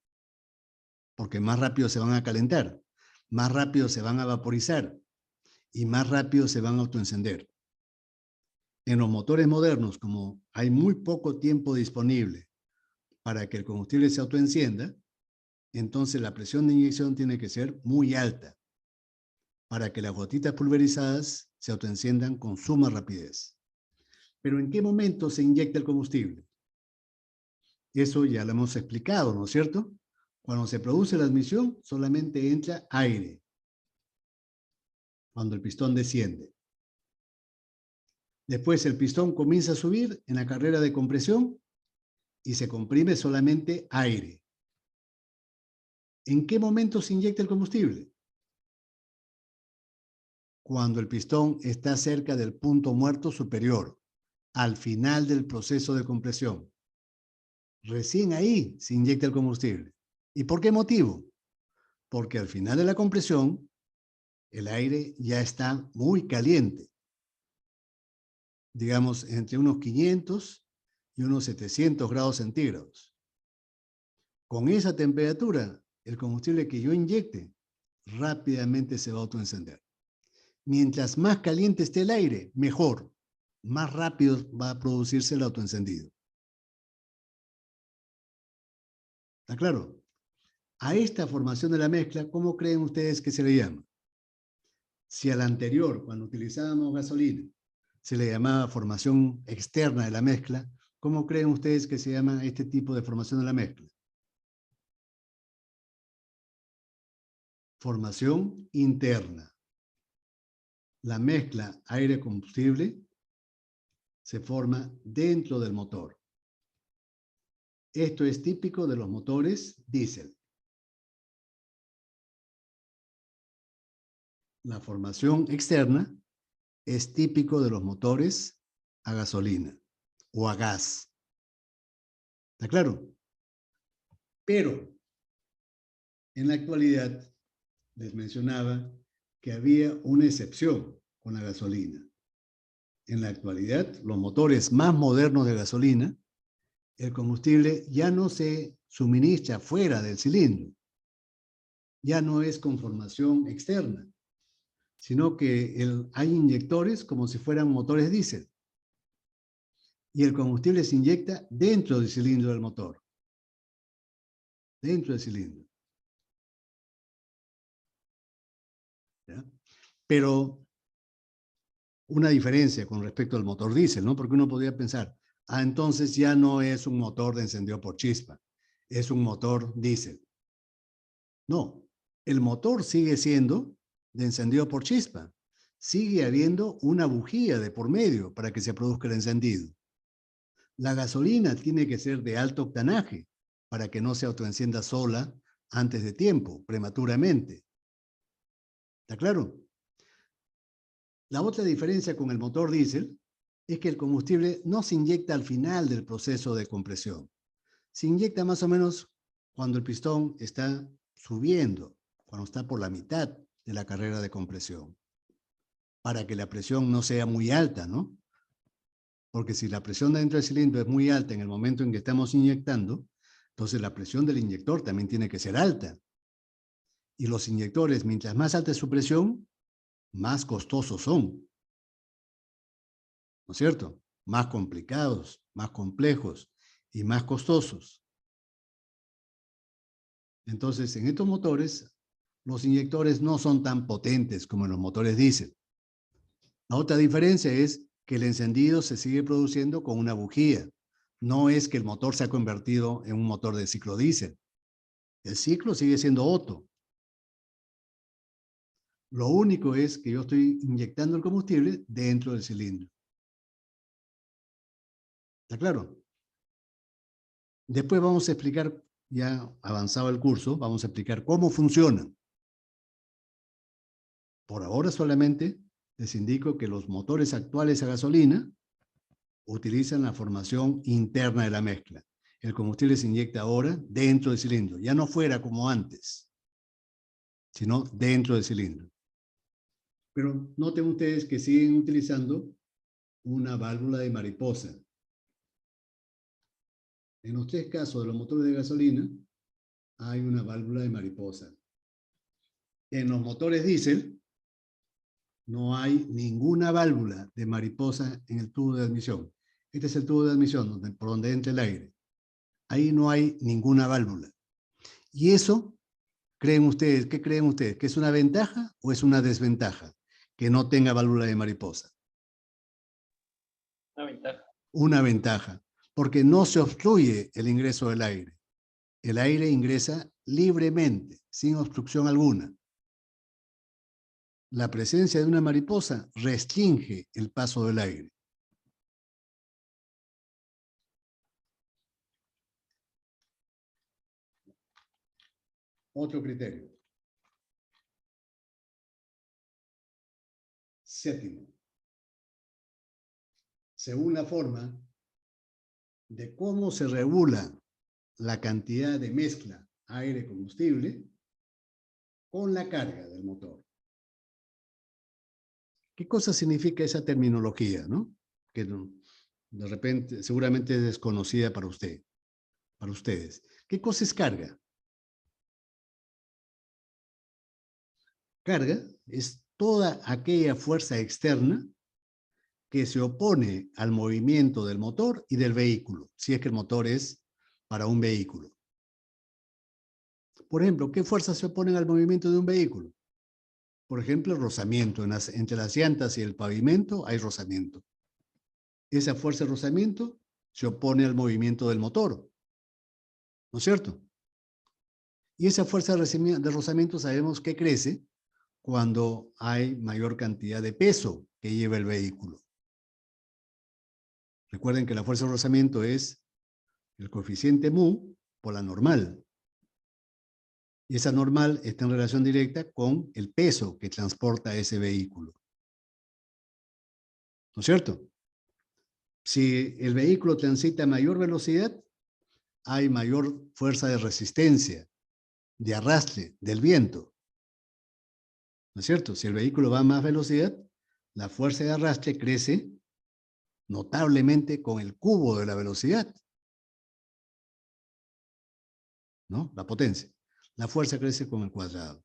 porque más rápido se van a calentar, más rápido se van a vaporizar y más rápido se van a autoencender. En los motores modernos, como hay muy poco tiempo disponible para que el combustible se autoencienda, entonces la presión de inyección tiene que ser muy alta para que las gotitas pulverizadas se autoenciendan con suma rapidez. Pero ¿en qué momento se inyecta el combustible? Eso ya lo hemos explicado, ¿no es cierto? Cuando se produce la admisión, solamente entra aire. Cuando el pistón desciende. Después el pistón comienza a subir en la carrera de compresión y se comprime solamente aire. ¿En qué momento se inyecta el combustible? Cuando el pistón está cerca del punto muerto superior, al final del proceso de compresión. Recién ahí se inyecta el combustible. ¿Y por qué motivo? Porque al final de la compresión, El aire ya está muy caliente. Digamos, entre unos 500 y unos 700 grados centígrados. Con esa temperatura, el combustible que yo inyecte rápidamente se va a autoencender. Mientras más caliente esté el aire, mejor. Más rápido va a producirse el autoencendido. ¿Está claro? A esta formación de la mezcla, ¿cómo creen ustedes que se le llama? Si al anterior, cuando utilizábamos gasolina, se le llamaba formación externa de la mezcla, ¿cómo creen ustedes que se llama este tipo de formación de la mezcla? Formación interna. La mezcla aire-combustible se forma dentro del motor. Esto es típico de los motores diésel. La formación externa es típico de los motores a gasolina o a gas. ¿Está claro? Pero en la actualidad les mencionaba que había una excepción con la gasolina. En la actualidad, los motores más modernos de gasolina, el combustible ya no se suministra fuera del cilindro. Ya no es con formación externa, sino que hay inyectores como si fueran motores diésel. Y el combustible se inyecta dentro del cilindro del motor. Dentro del cilindro. ¿Ya? Pero una diferencia con respecto al motor diésel, ¿no? Porque uno podría pensar, entonces ya no es un motor de encendido por chispa, es un motor diésel. No, el motor sigue siendo de encendido por chispa. Sigue habiendo una bujía de por medio para que se produzca el encendido. La gasolina tiene que ser de alto octanaje para que no se autoencienda sola antes de tiempo, prematuramente. ¿Está claro? La otra diferencia con el motor diésel es que el combustible no se inyecta al final del proceso de compresión. Se inyecta más o menos cuando el pistón está subiendo, cuando está por la mitad de la carrera de compresión, para que la presión no sea muy alta, ¿no? Porque si la presión dentro del cilindro es muy alta en el momento en que estamos inyectando, entonces la presión del inyector también tiene que ser alta. Y los inyectores, mientras más alta es su presión, más costosos son. ¿No es cierto? Más complicados, más complejos y más costosos. Entonces, en estos motores, los inyectores no son tan potentes como en los motores diésel. La otra diferencia es que el encendido se sigue produciendo con una bujía. No es que el motor se ha convertido en un motor de ciclo diésel. El ciclo sigue siendo Otto. Lo único es que yo estoy inyectando el combustible dentro del cilindro. ¿Está claro? Después vamos a explicar, ya avanzado el curso, vamos a explicar cómo funcionan. Por ahora solamente les indico que los motores actuales a gasolina utilizan la formación interna de la mezcla. El combustible se inyecta ahora dentro del cilindro, ya no fuera como antes, sino dentro del cilindro. Pero noten ustedes que siguen utilizando una válvula de mariposa. En los tres casos de los motores de gasolina, hay una válvula de mariposa. En los motores diésel, no hay ninguna válvula de mariposa en el tubo de admisión. Este es el tubo de admisión por donde entra el aire. Ahí no hay ninguna válvula. Y eso, ¿creen ustedes? ¿Qué creen ustedes? ¿Que es una ventaja o es una desventaja que no tenga válvula de mariposa? Una ventaja. Una ventaja, porque no se obstruye el ingreso del aire. El aire ingresa libremente, sin obstrucción alguna. La presencia de una mariposa restringe el paso del aire. Otro criterio. Séptimo. Según la forma de cómo se regula la cantidad de mezcla aire-combustible con la carga del motor. ¿Qué cosa significa esa terminología, no? Que de repente, seguramente es desconocida para usted, para ustedes. ¿Qué cosa es carga? Carga es toda aquella fuerza externa que se opone al movimiento del motor y del vehículo, si es que el motor es para un vehículo. Por ejemplo, ¿qué fuerzas se oponen al movimiento de un vehículo? Por ejemplo, el rozamiento. Entre las llantas y el pavimento hay rozamiento. Esa fuerza de rozamiento se opone al movimiento del motor, ¿no es cierto? Y esa fuerza de rozamiento sabemos que crece cuando hay mayor cantidad de peso que lleva el vehículo. Recuerden que la fuerza de rozamiento es el coeficiente mu por la normal. Y esa normal está en relación directa con el peso que transporta ese vehículo. ¿No es cierto? Si el vehículo transita a mayor velocidad, hay mayor fuerza de resistencia, de arrastre, del viento. ¿No es cierto? Si el vehículo va a más velocidad, la fuerza de arrastre crece notablemente con el cubo de la velocidad, ¿no? La potencia. La fuerza crece con el cuadrado.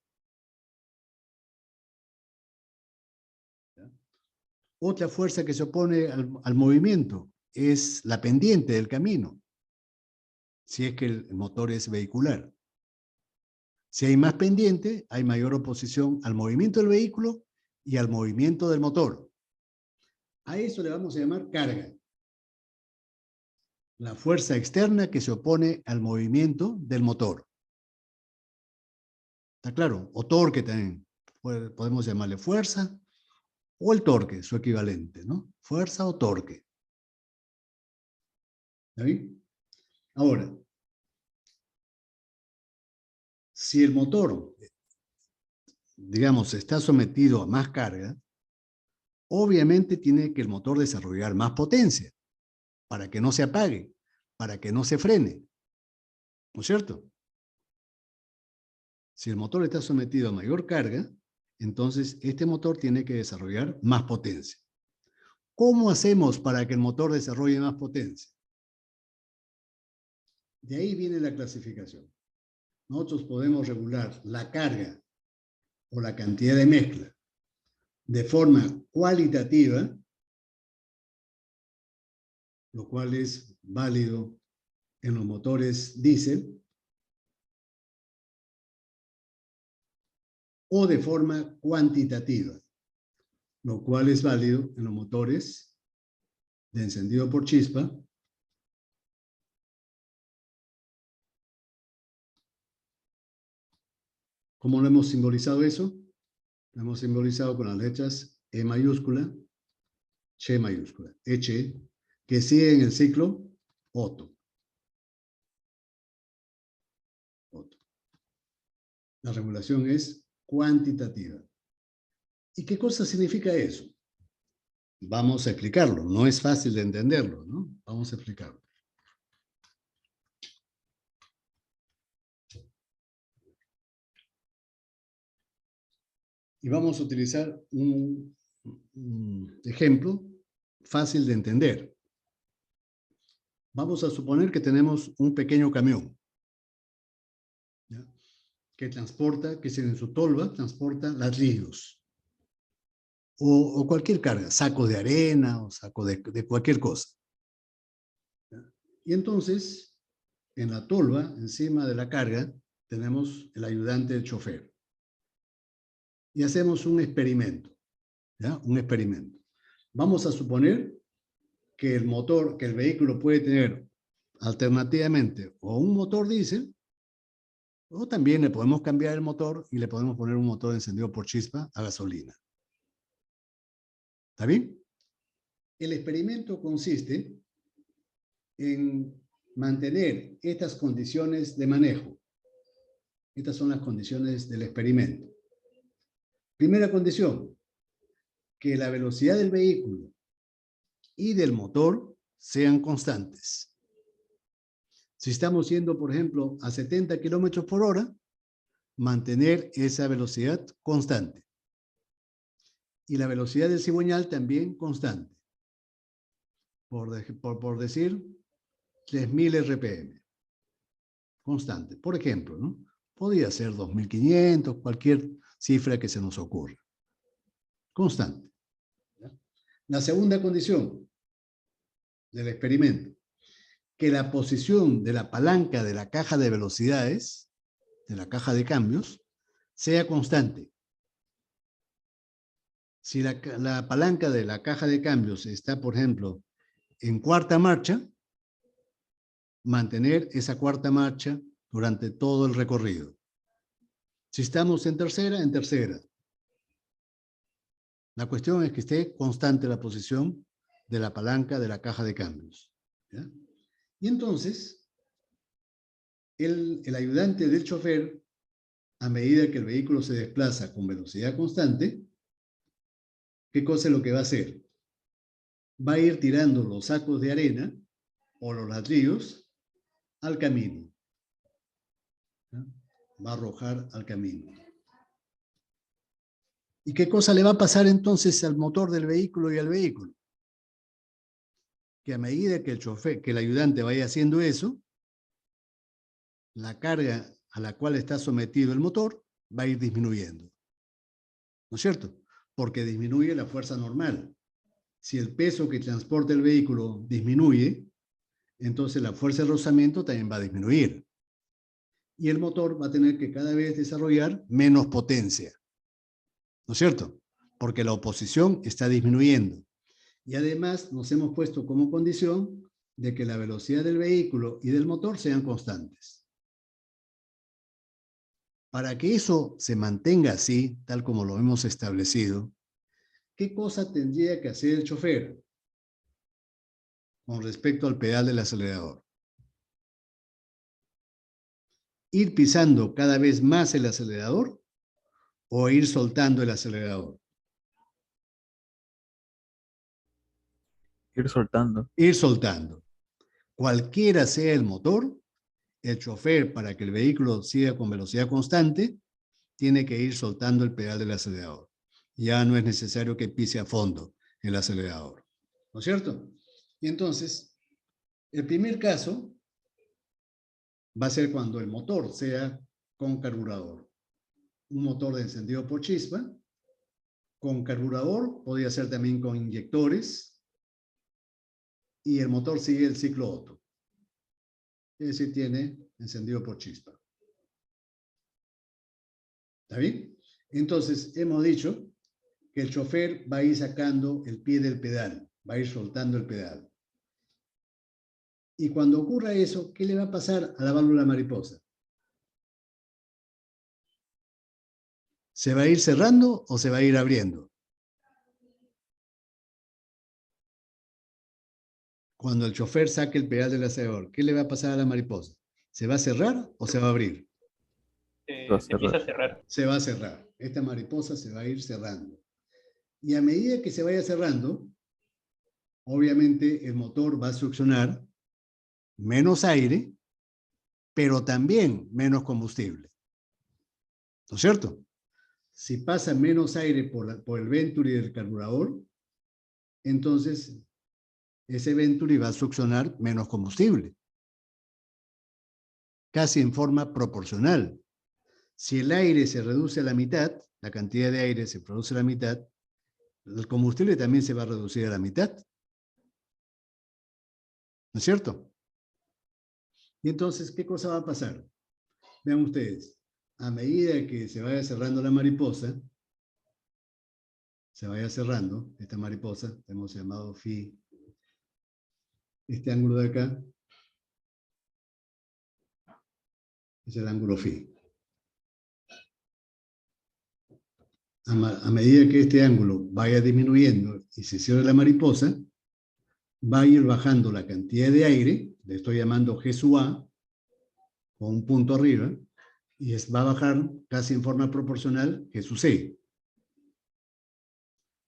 ¿Ya? Otra fuerza que se opone al movimiento es la pendiente del camino, si es que el motor es vehicular. Si hay más pendiente, hay mayor oposición al movimiento del vehículo y al movimiento del motor. A eso le vamos a llamar carga. La fuerza externa que se opone al movimiento del motor. ¿Está claro? O torque también. Podemos llamarle fuerza o el torque, su equivalente, ¿no? Fuerza o torque. ¿Está bien? Ahora, si el motor, digamos, está sometido a más carga, obviamente tiene que el motor desarrollar más potencia para que no se apague, para que no se frene. ¿No es cierto? Si el motor está sometido a mayor carga, entonces este motor tiene que desarrollar más potencia. ¿Cómo hacemos para que el motor desarrolle más potencia? De ahí viene la clasificación. Nosotros podemos regular la carga o la cantidad de mezcla de forma cualitativa, lo cual es válido en los motores diésel, o de forma cuantitativa, lo cual es válido en los motores de encendido por chispa ¿Cómo lo hemos simbolizado eso? Lo hemos simbolizado con las letras E mayúscula, Che mayúscula, Eche, que siguen el ciclo Otto. Otto. La regulación es cuantitativa. ¿Y qué cosa significa eso? Vamos a explicarlo. No es fácil de entenderlo, ¿no? Vamos a explicarlo. Y vamos a utilizar un ejemplo fácil de entender. Vamos a suponer que tenemos un pequeño camión, ¿ya? Que transporta, que en su tolva transporta ladrillos o cualquier carga, saco de arena o saco de cualquier cosa. ¿Ya? Y entonces, en la tolva, encima de la carga, tenemos el ayudante del chofer. Y hacemos un experimento, ¿ya? Un experimento. Vamos a suponer que el motor, que el vehículo puede tener alternativamente o un motor diésel, o también le podemos cambiar el motor y le podemos poner un motor encendido por chispa a gasolina. ¿Está bien? El experimento consiste en mantener estas condiciones de manejo. Estas son las condiciones del experimento. Primera condición, que la velocidad del vehículo y del motor sean constantes. Si estamos yendo, por ejemplo, a 70 kilómetros por hora, mantener esa velocidad constante. y la velocidad del cigüeñal también constante. Por decir, 3000 RPM. Constante. Por ejemplo, ¿no? Podría ser 2500, cualquier cifra que se nos ocurra. Constante. ¿Ya? La segunda condición del experimento, que la posición de la palanca de la caja de velocidades, de la caja de cambios, sea constante. Si la palanca de la caja de cambios está, por ejemplo, en cuarta marcha, mantener esa cuarta marcha durante todo el recorrido. Si estamos en tercera, en tercera. La cuestión es que esté constante la posición de la palanca de la caja de cambios. ¿Ya? Y entonces, el ayudante del chofer, a medida que el vehículo se desplaza con velocidad constante, ¿qué cosa es lo que va a hacer? Va a ir tirando los sacos de arena o los ladrillos al camino. ¿Ya? Va a arrojar al camino. ¿Y qué cosa le va a pasar entonces al motor del vehículo y al vehículo? Que a medida que el ayudante vaya haciendo eso, la carga a la cual está sometido el motor va a ir disminuyendo. ¿No es cierto? Porque disminuye la fuerza normal. Si el peso que transporta el vehículo disminuye, entonces la fuerza de rozamiento también va a disminuir. Y el motor va a tener que cada vez desarrollar menos potencia. ¿No es cierto? Porque la oposición está disminuyendo. Y además nos hemos puesto como condición de que la velocidad del vehículo y del motor sean constantes. Para que eso se mantenga así, tal como lo hemos establecido, ¿qué cosa tendría que hacer el chofer con respecto al pedal del acelerador? ¿Ir pisando cada vez más el acelerador o ir soltando el acelerador? Ir soltando. Ir soltando. Cualquiera sea el motor, el chofer, para que el vehículo siga con velocidad constante, tiene que ir soltando el pedal del acelerador. Ya no es necesario que pise a fondo el acelerador. ¿No es cierto? Y entonces, el primer caso va a ser cuando el motor sea con carburador. Un motor de encendido por chispa, con carburador, podría ser también con inyectores, y el motor sigue el ciclo Otto. Es decir, tiene encendido por chispa. ¿Está bien? Entonces, hemos dicho que el chofer va a ir sacando el pie del pedal, va a ir soltando el pedal. Y cuando ocurra eso, ¿qué le va a pasar a la válvula mariposa? ¿Se va a ir cerrando o se va a ir abriendo? Cuando el chofer saque el pedal del acelerador, ¿qué le va a pasar a la mariposa? ¿Se va a cerrar o se va a abrir? Se empieza a cerrar. Se va a cerrar. Esta mariposa se va a ir cerrando. Y a medida que se vaya cerrando, obviamente el motor va a succionar menos aire, pero también menos combustible. ¿No es cierto? Si pasa menos aire por el venturi del carburador, entonces ese venturi va a succionar menos combustible. Casi en forma proporcional. Si el aire se reduce a la mitad, la cantidad de aire se produce a la mitad, el combustible también se va a reducir a la mitad. ¿No es cierto? Y entonces, ¿qué cosa va a pasar? Vean ustedes, a medida que se vaya cerrando la mariposa, se vaya cerrando esta mariposa, hemos llamado phi, este ángulo de acá, es el ángulo phi. A medida que este ángulo vaya disminuyendo y se cierre la mariposa, va a ir bajando la cantidad de aire, le estoy llamando G sub A, con un punto arriba, y va a bajar casi en forma proporcional G sub C.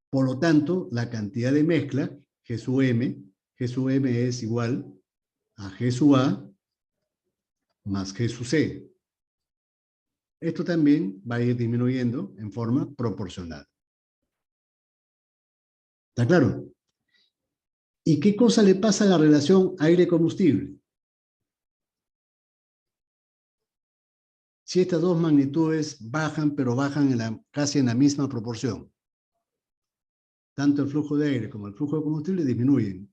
Por lo tanto, la cantidad de mezcla, G sub M es igual a G sub A más G sub C. Esto también va a ir disminuyendo en forma proporcional. ¿Está claro? ¿Y qué cosa le pasa a la relación aire-combustible? Si estas dos magnitudes bajan, pero bajan casi en la misma proporción, tanto el flujo de aire como el flujo de combustible disminuyen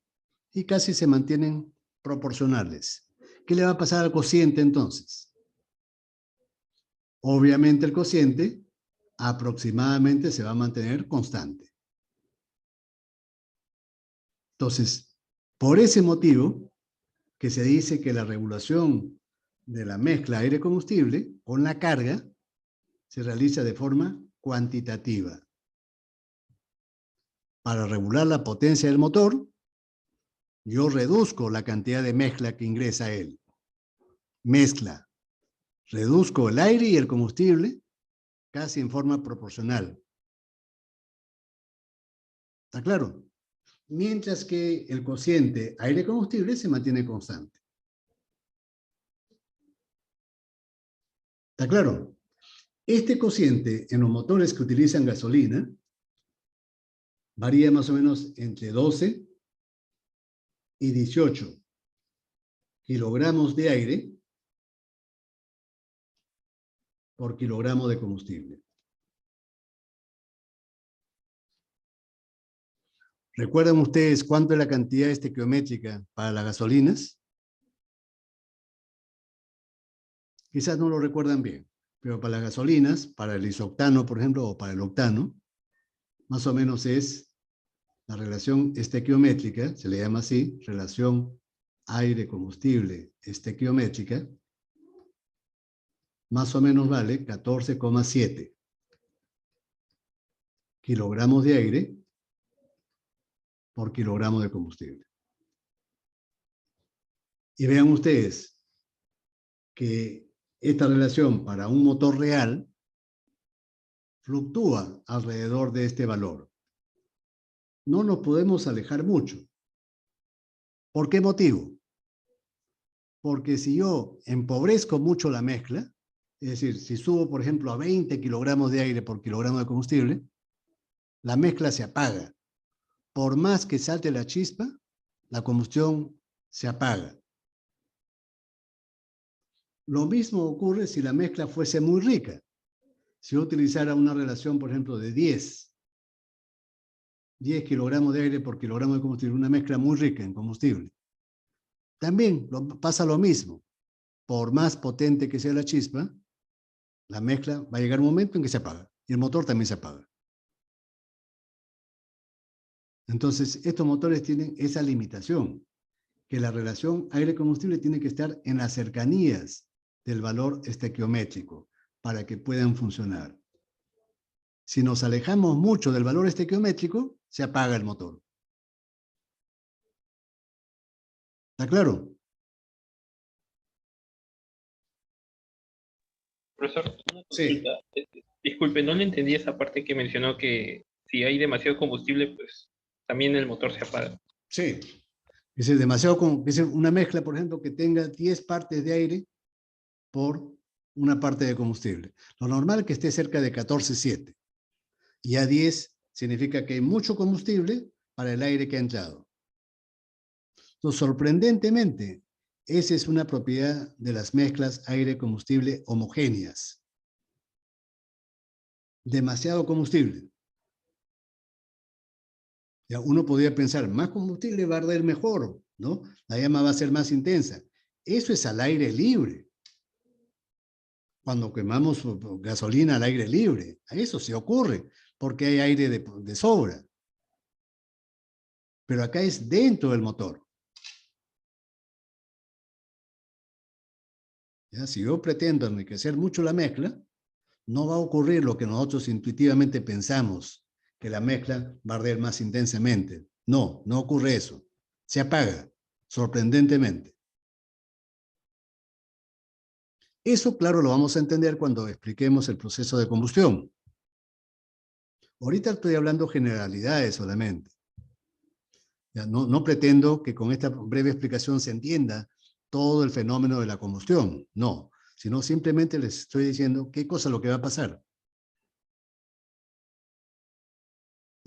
y casi se mantienen proporcionales. ¿Qué le va a pasar al cociente entonces? Obviamente el cociente aproximadamente se va a mantener constante. Entonces, por ese motivo que se dice que la regulación de la mezcla aire-combustible con la carga se realiza de forma cuantitativa. Para regular la potencia del motor, yo reduzco la cantidad de mezcla que ingresa a él. Mezcla. Reduzco el aire y el combustible casi en forma proporcional. ¿Está claro? Mientras que el cociente aire-combustible se mantiene constante. ¿Está claro? Este cociente en los motores que utilizan gasolina varía más o menos entre 12 y 18 kilogramos de aire por kilogramo de combustible. ¿Recuerdan ustedes cuánto es la cantidad estequiométrica para las gasolinas? Quizás no lo recuerdan bien, pero para las gasolinas, para el isoctano, por ejemplo, o para el octano, más o menos es la relación estequiométrica, se le llama así, relación aire-combustible estequiométrica, más o menos vale 14,7 kilogramos de aire por kilogramo de combustible. Y vean ustedes que esta relación para un motor real fluctúa alrededor de este valor. No nos podemos alejar mucho. ¿Por qué motivo? Porque si yo empobrezco mucho la mezcla, es decir, si subo, por ejemplo, a 20 kilogramos de aire por kilogramo de combustible, la mezcla se apaga. Por más que salte la chispa, la combustión se apaga. Lo mismo ocurre si la mezcla fuese muy rica. Si yo utilizara una relación, por ejemplo, de 10 kilogramos de aire por kilogramo de combustible, una mezcla muy rica en combustible. También pasa lo mismo. Por más potente que sea la chispa, la mezcla va a llegar un momento en que se apaga. Y el motor también se apaga. Entonces, estos motores tienen esa limitación, que la relación aire-combustible tiene que estar en las cercanías del valor estequiométrico para que puedan funcionar. Si nos alejamos mucho del valor estequiométrico, se apaga el motor. ¿Está claro? Profesor, una Sí. consulta. Disculpe, no le entendí esa parte que mencionó que si hay demasiado combustible, pues también el motor se apaga. Sí. Es una mezcla, por ejemplo, que tenga 10 partes de aire por una parte de combustible. Lo normal es que esté cerca de 14,7. Y a 10 significa que hay mucho combustible para el aire que ha entrado. Entonces, sorprendentemente, esa es una propiedad de las mezclas aire-combustible homogéneas. Demasiado combustible. Ya uno podría pensar, más combustible va a arder mejor, ¿no? La llama va a ser más intensa. Eso es al aire libre. Cuando quemamos gasolina al aire libre, a eso se ocurre, porque hay aire de sobra. Pero acá es dentro del motor. ¿Ya? Si yo pretendo enriquecer mucho la mezcla, no va a ocurrir lo que nosotros intuitivamente pensamos, que la mezcla va a arder más intensamente. No, no ocurre eso. Se apaga, sorprendentemente. Eso, claro, lo vamos a entender cuando expliquemos el proceso de combustión. Ahorita estoy hablando generalidades solamente. Ya, no pretendo que con esta breve explicación se entienda todo el fenómeno de la combustión. No, sino simplemente les estoy diciendo qué cosa es lo que va a pasar.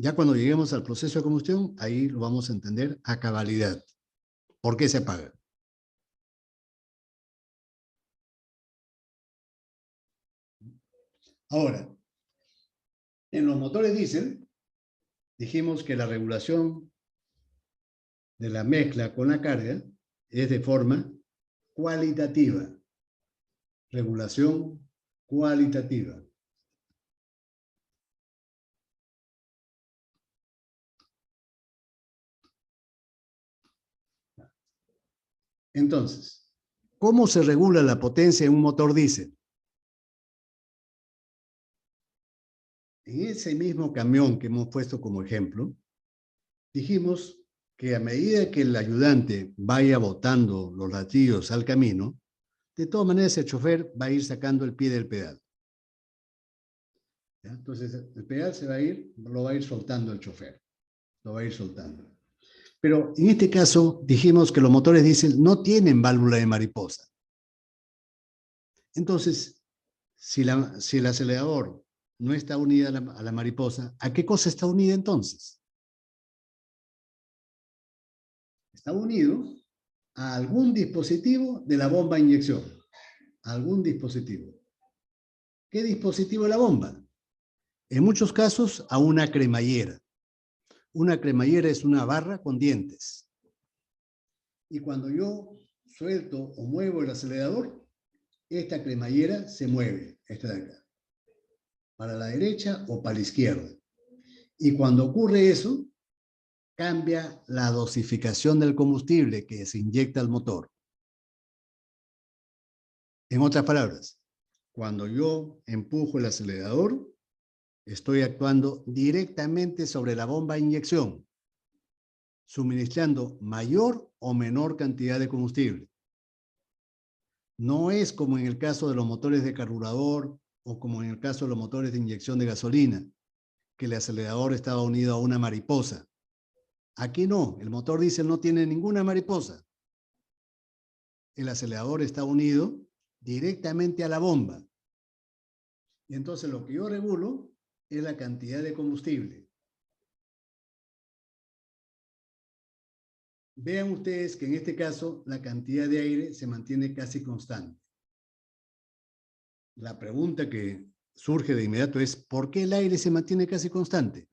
Ya cuando lleguemos al proceso de combustión, ahí lo vamos a entender a cabalidad. ¿Por qué se apaga? Ahora, en los motores diésel, dijimos que la regulación de la mezcla con la carga es de forma cualitativa. Regulación cualitativa. Entonces, ¿cómo se regula la potencia en un motor diésel? En ese mismo camión que hemos puesto como ejemplo, dijimos que a medida que el ayudante vaya botando los ladrillos al camino, de todas maneras el chofer va a ir sacando el pie del pedal. ¿Ya? Entonces el pedal lo va a ir soltando el chofer, lo va a ir soltando. Pero en este caso dijimos que los motores diésel no tienen válvula de mariposa. Entonces, si el acelerador no está unida a la mariposa, ¿a qué cosa está unida entonces? Está unido a algún dispositivo de la bomba de inyección. Algún dispositivo. ¿Qué dispositivo es la bomba? En muchos casos a una cremallera. Una cremallera es una barra con dientes. Y cuando yo suelto o muevo el acelerador, esta cremallera se mueve, esta de acá, para la derecha o para la izquierda. Y cuando ocurre eso, cambia la dosificación del combustible que se inyecta al motor. En otras palabras, cuando yo empujo el acelerador, estoy actuando directamente sobre la bomba de inyección, suministrando mayor o menor cantidad de combustible. No es como en el caso de los motores de carburador o como en el caso de los motores de inyección de gasolina, que el acelerador estaba unido a una mariposa. Aquí no, el motor diésel no tiene ninguna mariposa. El acelerador está unido directamente a la bomba. Y entonces lo que yo regulo es la cantidad de combustible. Vean ustedes que en este caso la cantidad de aire se mantiene casi constante. La pregunta que surge de inmediato es, ¿por qué el aire se mantiene casi constante?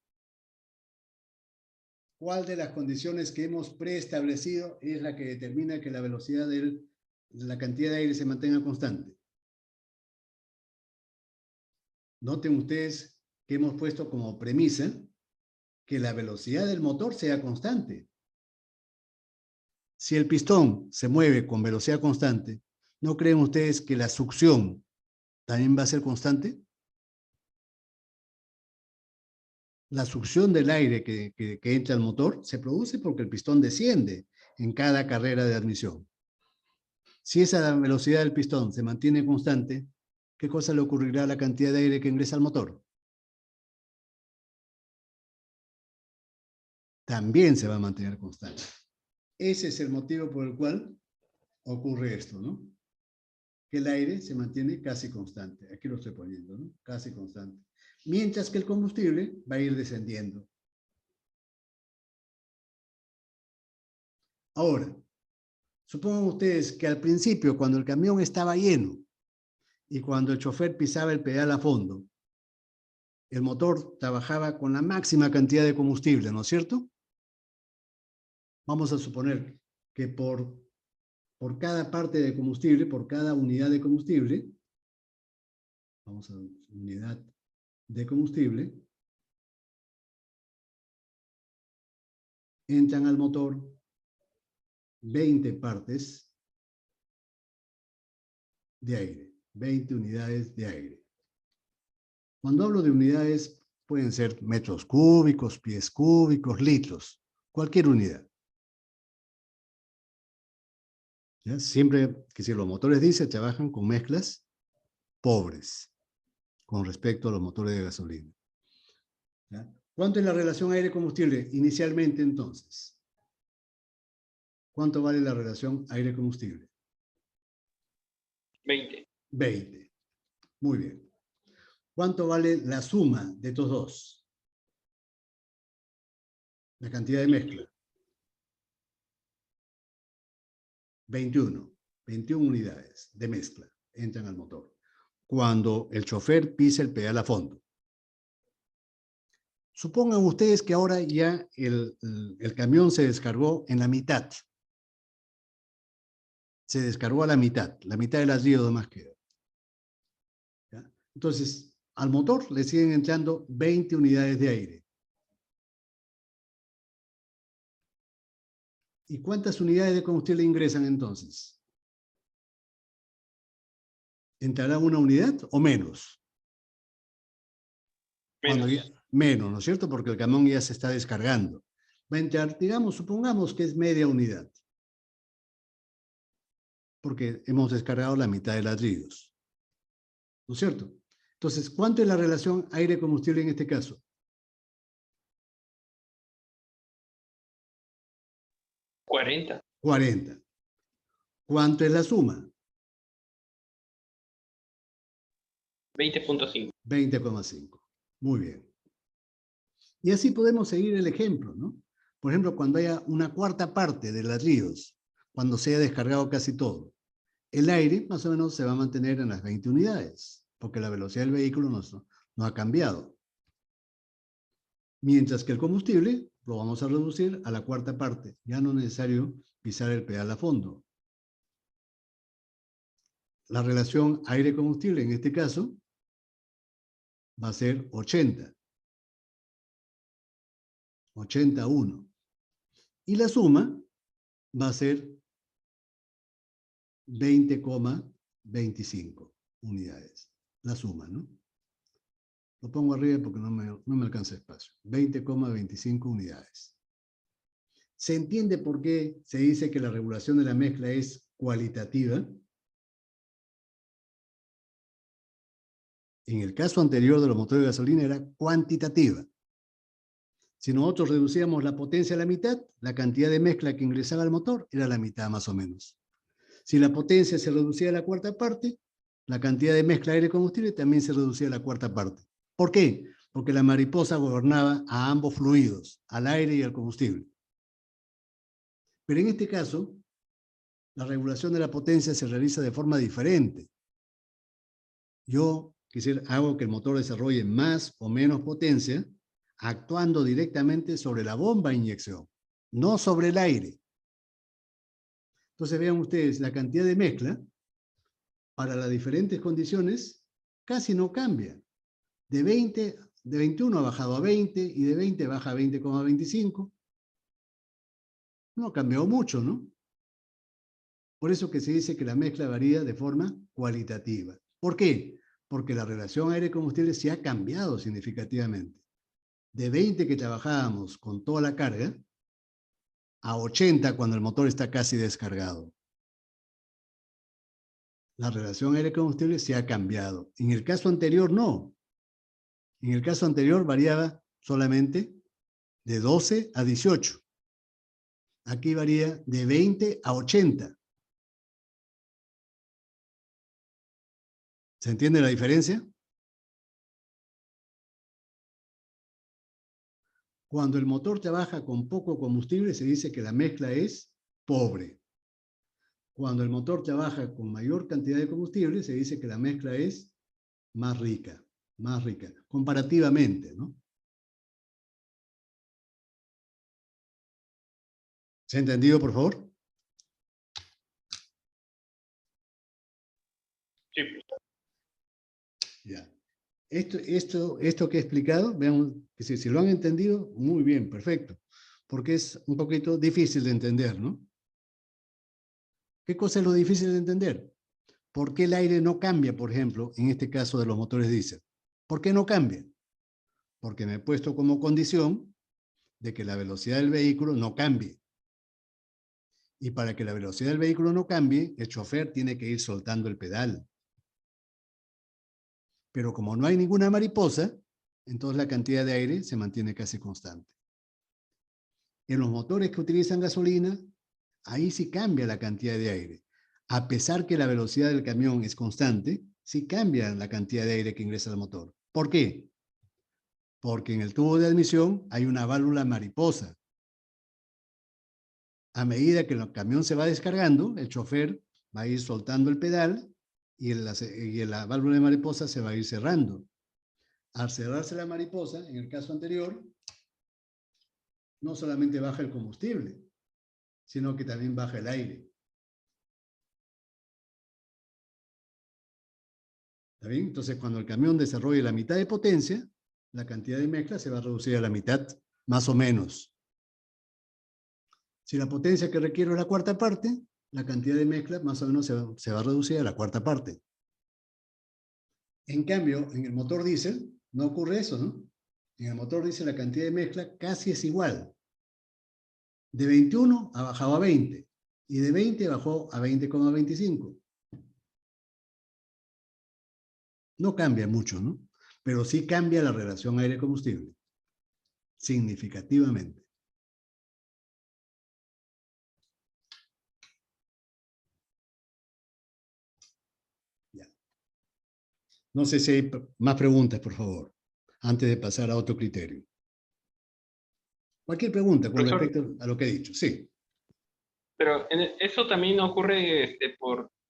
¿Cuál de las condiciones que hemos preestablecido es la que determina que la velocidad de la cantidad de aire se mantenga constante? Noten ustedes que hemos puesto como premisa que la velocidad del motor sea constante. Si el pistón se mueve con velocidad constante, ¿no creen ustedes que la succión también va a ser constante? La succión del aire que entra al motor se produce porque el pistón desciende en cada carrera de admisión. Si esa velocidad del pistón se mantiene constante, ¿qué cosa le ocurrirá a la cantidad de aire que ingresa al motor? También se va a mantener constante. Ese es el motivo por el cual ocurre esto, ¿no? Que el aire se mantiene casi constante. Aquí lo estoy poniendo, ¿no? Casi constante. Mientras que el combustible va a ir descendiendo. Ahora, supongan ustedes que al principio, cuando el camión estaba lleno y cuando el chofer pisaba el pedal a fondo, el motor trabajaba con la máxima cantidad de combustible, ¿no es cierto? Vamos a suponer que por cada parte de combustible, por cada unidad de combustible, vamos a unidad de combustible, entran al motor 20 partes de aire, 20 unidades de aire. Cuando hablo de unidades, pueden ser metros cúbicos, pies cúbicos, litros, cualquier unidad. ¿Ya? Siempre que si los motores diésel trabajan con mezclas pobres con respecto a los motores de gasolina. ¿Ya? ¿Cuánto es la relación aire-combustible inicialmente entonces? ¿Cuánto vale la relación aire-combustible? 20. 20. Muy bien. ¿Cuánto vale la suma de estos dos? La cantidad de mezcla. 21 unidades de mezcla entran al motor. Cuando el chofer pisa el pedal a fondo. Supongan ustedes que ahora ya el camión se descargó en la mitad. Se descargó a la mitad del ladrillo nomás queda. ¿Ya? Entonces, al motor le siguen entrando 20 unidades de aire. ¿Y cuántas unidades de combustible ingresan entonces? ¿Entrará una unidad o menos? Menos, ¿no es cierto? Porque el camión ya se está descargando. Va a entrar, digamos, supongamos que es media unidad. Porque hemos descargado la mitad de ladrillos. ¿No es cierto? Entonces, ¿cuánto es la relación aire-combustible en este caso? 40. 40. ¿Cuánto es la suma? 20.5. 20,5. Muy bien. Y así podemos seguir el ejemplo, ¿no? Por ejemplo, cuando haya una cuarta parte de ladrillos, cuando se haya descargado casi todo, el aire más o menos se va a mantener en las 20 unidades, porque la velocidad del vehículo no ha cambiado. Mientras que el combustible lo vamos a reducir a la cuarta parte. Ya no es necesario pisar el pedal a fondo. La relación aire-combustible en este caso va a ser 80. 81. Y la suma va a ser 20,25 unidades. La suma, ¿no? Lo pongo arriba porque no me alcanza espacio. 20,25 unidades. ¿Se entiende por qué se dice que la regulación de la mezcla es cualitativa? En el caso anterior de los motores de gasolina era cuantitativa. Si nosotros reducíamos la potencia a la mitad, la cantidad de mezcla que ingresaba al motor era la mitad más o menos. Si la potencia se reducía a la cuarta parte, la cantidad de mezcla aire-combustible también se reducía a la cuarta parte. ¿Por qué? Porque la mariposa gobernaba a ambos fluidos, al aire y al combustible. Pero en este caso, la regulación de la potencia se realiza de forma diferente. Yo hago que el motor desarrolle más o menos potencia, actuando directamente sobre la bomba de inyección, no sobre el aire. Entonces vean ustedes, la cantidad de mezcla para las diferentes condiciones casi no cambia. De 21 ha bajado a 20 y de 20 baja a 20,25. No ha cambiado mucho, ¿no? Por eso que se dice que la mezcla varía de forma cualitativa. ¿Por qué? Porque la relación aire-combustible se ha cambiado significativamente. De 20 que trabajábamos con toda la carga, a 80 cuando el motor está casi descargado. La relación aire-combustible se ha cambiado. En el caso anterior, no. En el caso anterior variaba solamente de 12 a 18. Aquí varía de 20 a 80. ¿Se entiende la diferencia? Cuando el motor trabaja con poco combustible, se dice que la mezcla es pobre. Cuando el motor trabaja con mayor cantidad de combustible, se dice que la mezcla es más rica, comparativamente, ¿no? ¿Se ha entendido, por favor? Sí. Ya. Esto que he explicado, vean, que si lo han entendido, muy bien, perfecto. Porque es un poquito difícil de entender, ¿no? ¿Qué cosa es lo difícil de entender? ¿Por qué el aire no cambia, por ejemplo, en este caso de los motores diésel? ¿Por qué no cambia? Porque me he puesto como condición de que la velocidad del vehículo no cambie. Y para que la velocidad del vehículo no cambie, el chofer tiene que ir soltando el pedal. Pero como no hay ninguna mariposa, entonces la cantidad de aire se mantiene casi constante. En los motores que utilizan gasolina, ahí sí cambia la cantidad de aire. A pesar que la velocidad del camión es constante, sí cambia la cantidad de aire que ingresa al motor. ¿Por qué? Porque en el tubo de admisión hay una válvula mariposa a medida que el camión se va descargando, el chofer va a ir soltando el pedal y la válvula de mariposa se va a ir cerrando. Al cerrarse la mariposa, en el caso anterior, no solamente baja el combustible, sino que también baja el aire. ¿Está bien? Entonces, cuando el camión desarrolle la mitad de potencia, la cantidad de mezcla se va a reducir a la mitad, más o menos. Si la potencia que requiero es la cuarta parte, la cantidad de mezcla más o menos se va a reducir a la cuarta parte. En cambio, en el motor diésel no ocurre eso, ¿no? En el motor diésel la cantidad de mezcla casi es igual. De 21 ha bajado a 20 y de 20 bajó a 20,25. No cambia mucho, ¿no? Pero sí cambia la relación aire-combustible, significativamente. Ya. No sé si hay más preguntas, por favor, antes de pasar a otro criterio. Cualquier pregunta con Profesor, respecto a lo que he dicho, sí. pero eso también ocurre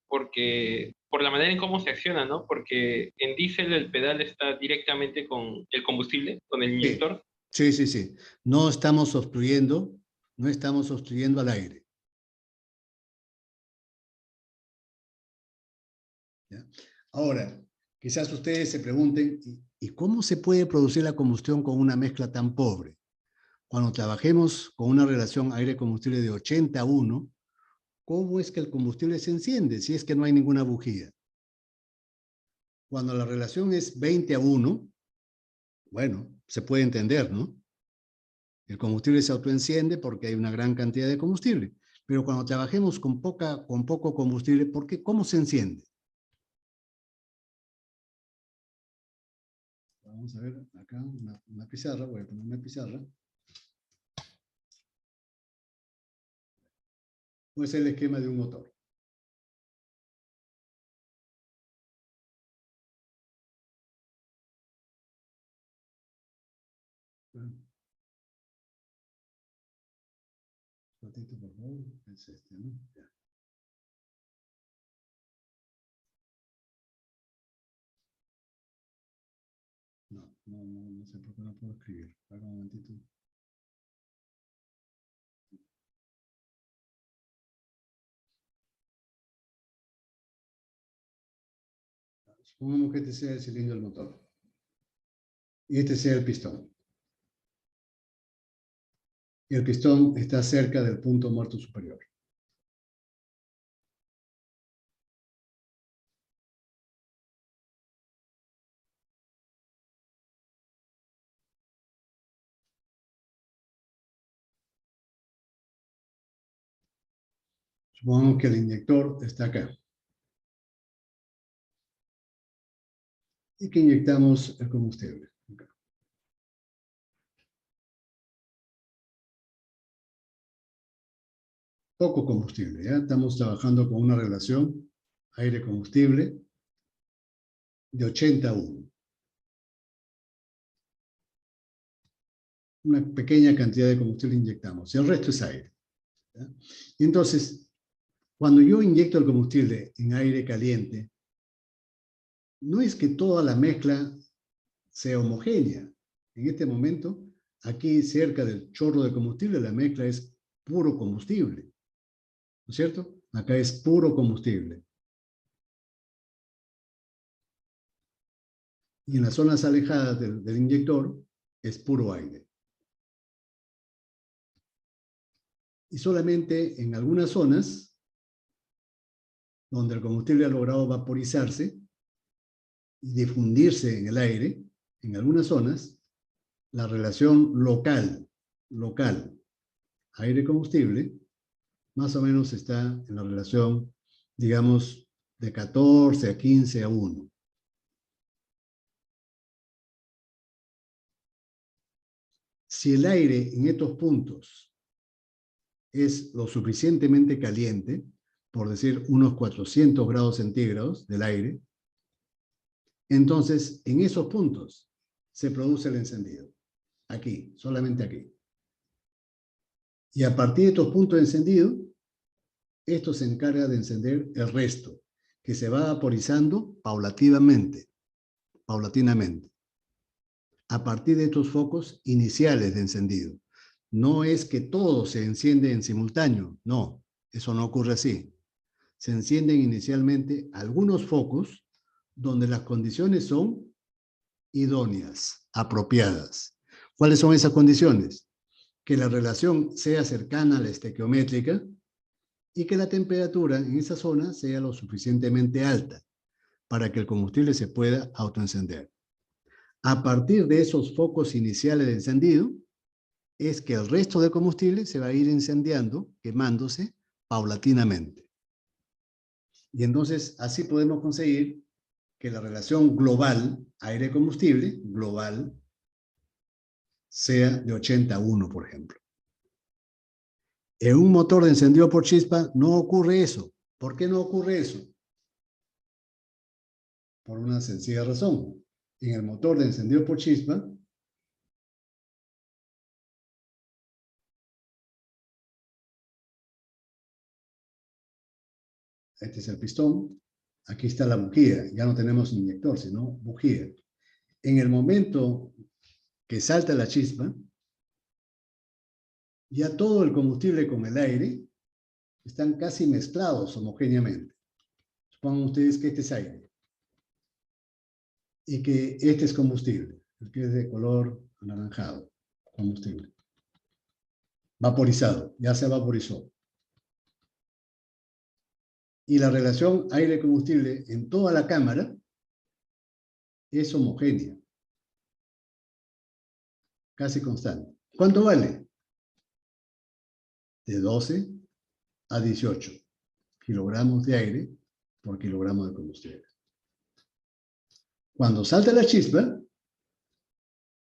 por la manera en cómo se acciona, ¿no? Porque en diésel el pedal está directamente con el combustible, con el Sí, inyector. sí, sí, sí. No estamos obstruyendo al aire. ¿Ya? Ahora, quizás ustedes se pregunten, ¿y cómo se puede producir la combustión con una mezcla tan pobre? Cuando trabajemos con una relación aire-combustible de 80-1, ¿cómo es que el combustible se enciende si es que no hay ninguna bujía? Cuando la relación es 20-1, bueno, se puede entender, ¿no? El combustible se autoenciende porque hay una gran cantidad de combustible. Pero cuando trabajemos con poco combustible, ¿por qué? ¿Cómo se enciende? Vamos a ver acá una pizarra, voy a poner una pizarra. Puede ser el esquema de un motor. Un ratito, por favor. Es este, ¿no? Ya. No sé por qué no puedo escribir. Para un momentito. Supongamos que este sea el cilindro del motor. Y este sea el pistón. Y el pistón está cerca del punto muerto superior. Supongamos que el inyector está acá. Y que inyectamos el combustible. Acá. Poco combustible, ¿ya? Estamos trabajando con una relación aire-combustible de 80-1. Una pequeña cantidad de combustible inyectamos, y el resto es aire. ¿Ya? Y entonces, cuando yo inyecto el combustible en aire caliente, no es que toda la mezcla sea homogénea. En este momento, aquí cerca del chorro de combustible, la mezcla es puro combustible. ¿No es cierto? Acá es puro combustible. Y en las zonas alejadas del inyector es puro aire. Y solamente en algunas zonas, donde el combustible ha logrado vaporizarse y difundirse en el aire, en algunas zonas, la relación local, aire-combustible, más o menos está en la relación, digamos, de 14-15-1. Si el aire en estos puntos es lo suficientemente caliente, por decir unos 400 grados centígrados del aire, entonces en esos puntos se produce el encendido. Aquí, solamente aquí. Y a partir de estos puntos de encendido, esto se encarga de encender el resto, que se va vaporizando paulatinamente. A partir de estos focos iniciales de encendido. No es que todo se enciende en simultáneo, no, eso no ocurre así. Se encienden inicialmente algunos focos donde las condiciones son idóneas, apropiadas. ¿Cuáles son esas condiciones? Que la relación sea cercana a la estequiométrica y que la temperatura en esa zona sea lo suficientemente alta para que el combustible se pueda autoencender. A partir de esos focos iniciales de encendido, es que el resto del combustible se va a ir incendiando, quemándose paulatinamente. Y entonces así podemos conseguir que la relación global aire-combustible, global, sea de 80-1, por ejemplo. En un motor de encendido por chispa no ocurre eso. ¿Por qué no ocurre eso? Por una sencilla razón. En el motor de encendido por chispa, este es el pistón, aquí está la bujía, ya no tenemos inyector, sino bujía. En el momento que salta la chispa, ya todo el combustible con el aire están casi mezclados homogéneamente. Supongan ustedes que este es aire y que este es combustible, el que es de color anaranjado, combustible. Vaporizado, ya se vaporizó. Y la relación aire-combustible en toda la cámara es homogénea, casi constante. ¿Cuánto vale? De 12 a 18 kilogramos de aire por kilogramo de combustible. Cuando salta la chispa,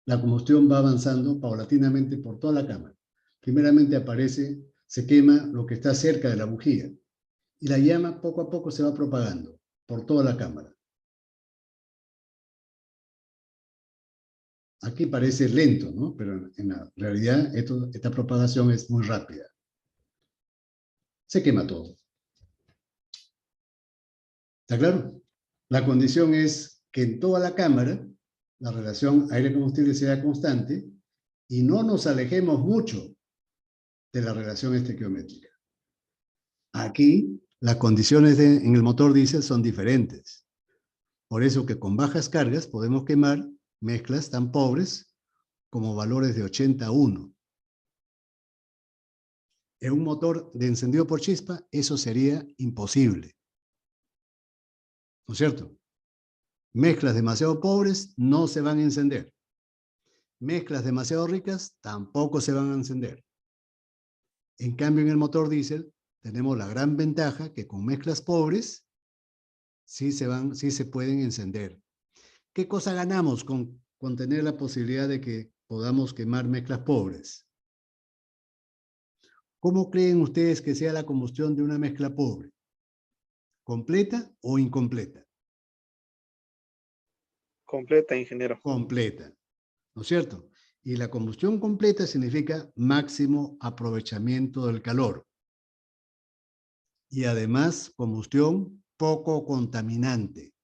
la combustión va avanzando paulatinamente por toda la cámara. Primeramente aparece, se quema lo que está cerca de la bujía y la llama poco a poco se va propagando por toda la cámara. Aquí parece lento, ¿no? Pero en la realidad esta propagación es muy rápida. Se quema todo. ¿Está claro? La condición es que en toda la cámara la relación aire-combustible sea constante y no nos alejemos mucho de la relación estequiométrica. Aquí las condiciones en el motor diésel son diferentes. Por eso que con bajas cargas podemos quemar mezclas tan pobres como valores de 80-1. En un motor de encendido por chispa eso sería imposible. ¿No es cierto? Mezclas demasiado pobres no se van a encender. Mezclas demasiado ricas tampoco se van a encender. En cambio, en el motor diésel tenemos la gran ventaja que con mezclas pobres sí se pueden encender. ¿Qué cosa ganamos con tener la posibilidad de que podamos quemar mezclas pobres? ¿Cómo creen ustedes que sea la combustión de una mezcla pobre? ¿Completa o incompleta? Completa, ingeniero. Completa, ¿no es cierto? Y la combustión completa significa máximo aprovechamiento del calor. Y además, combustión poco contaminante.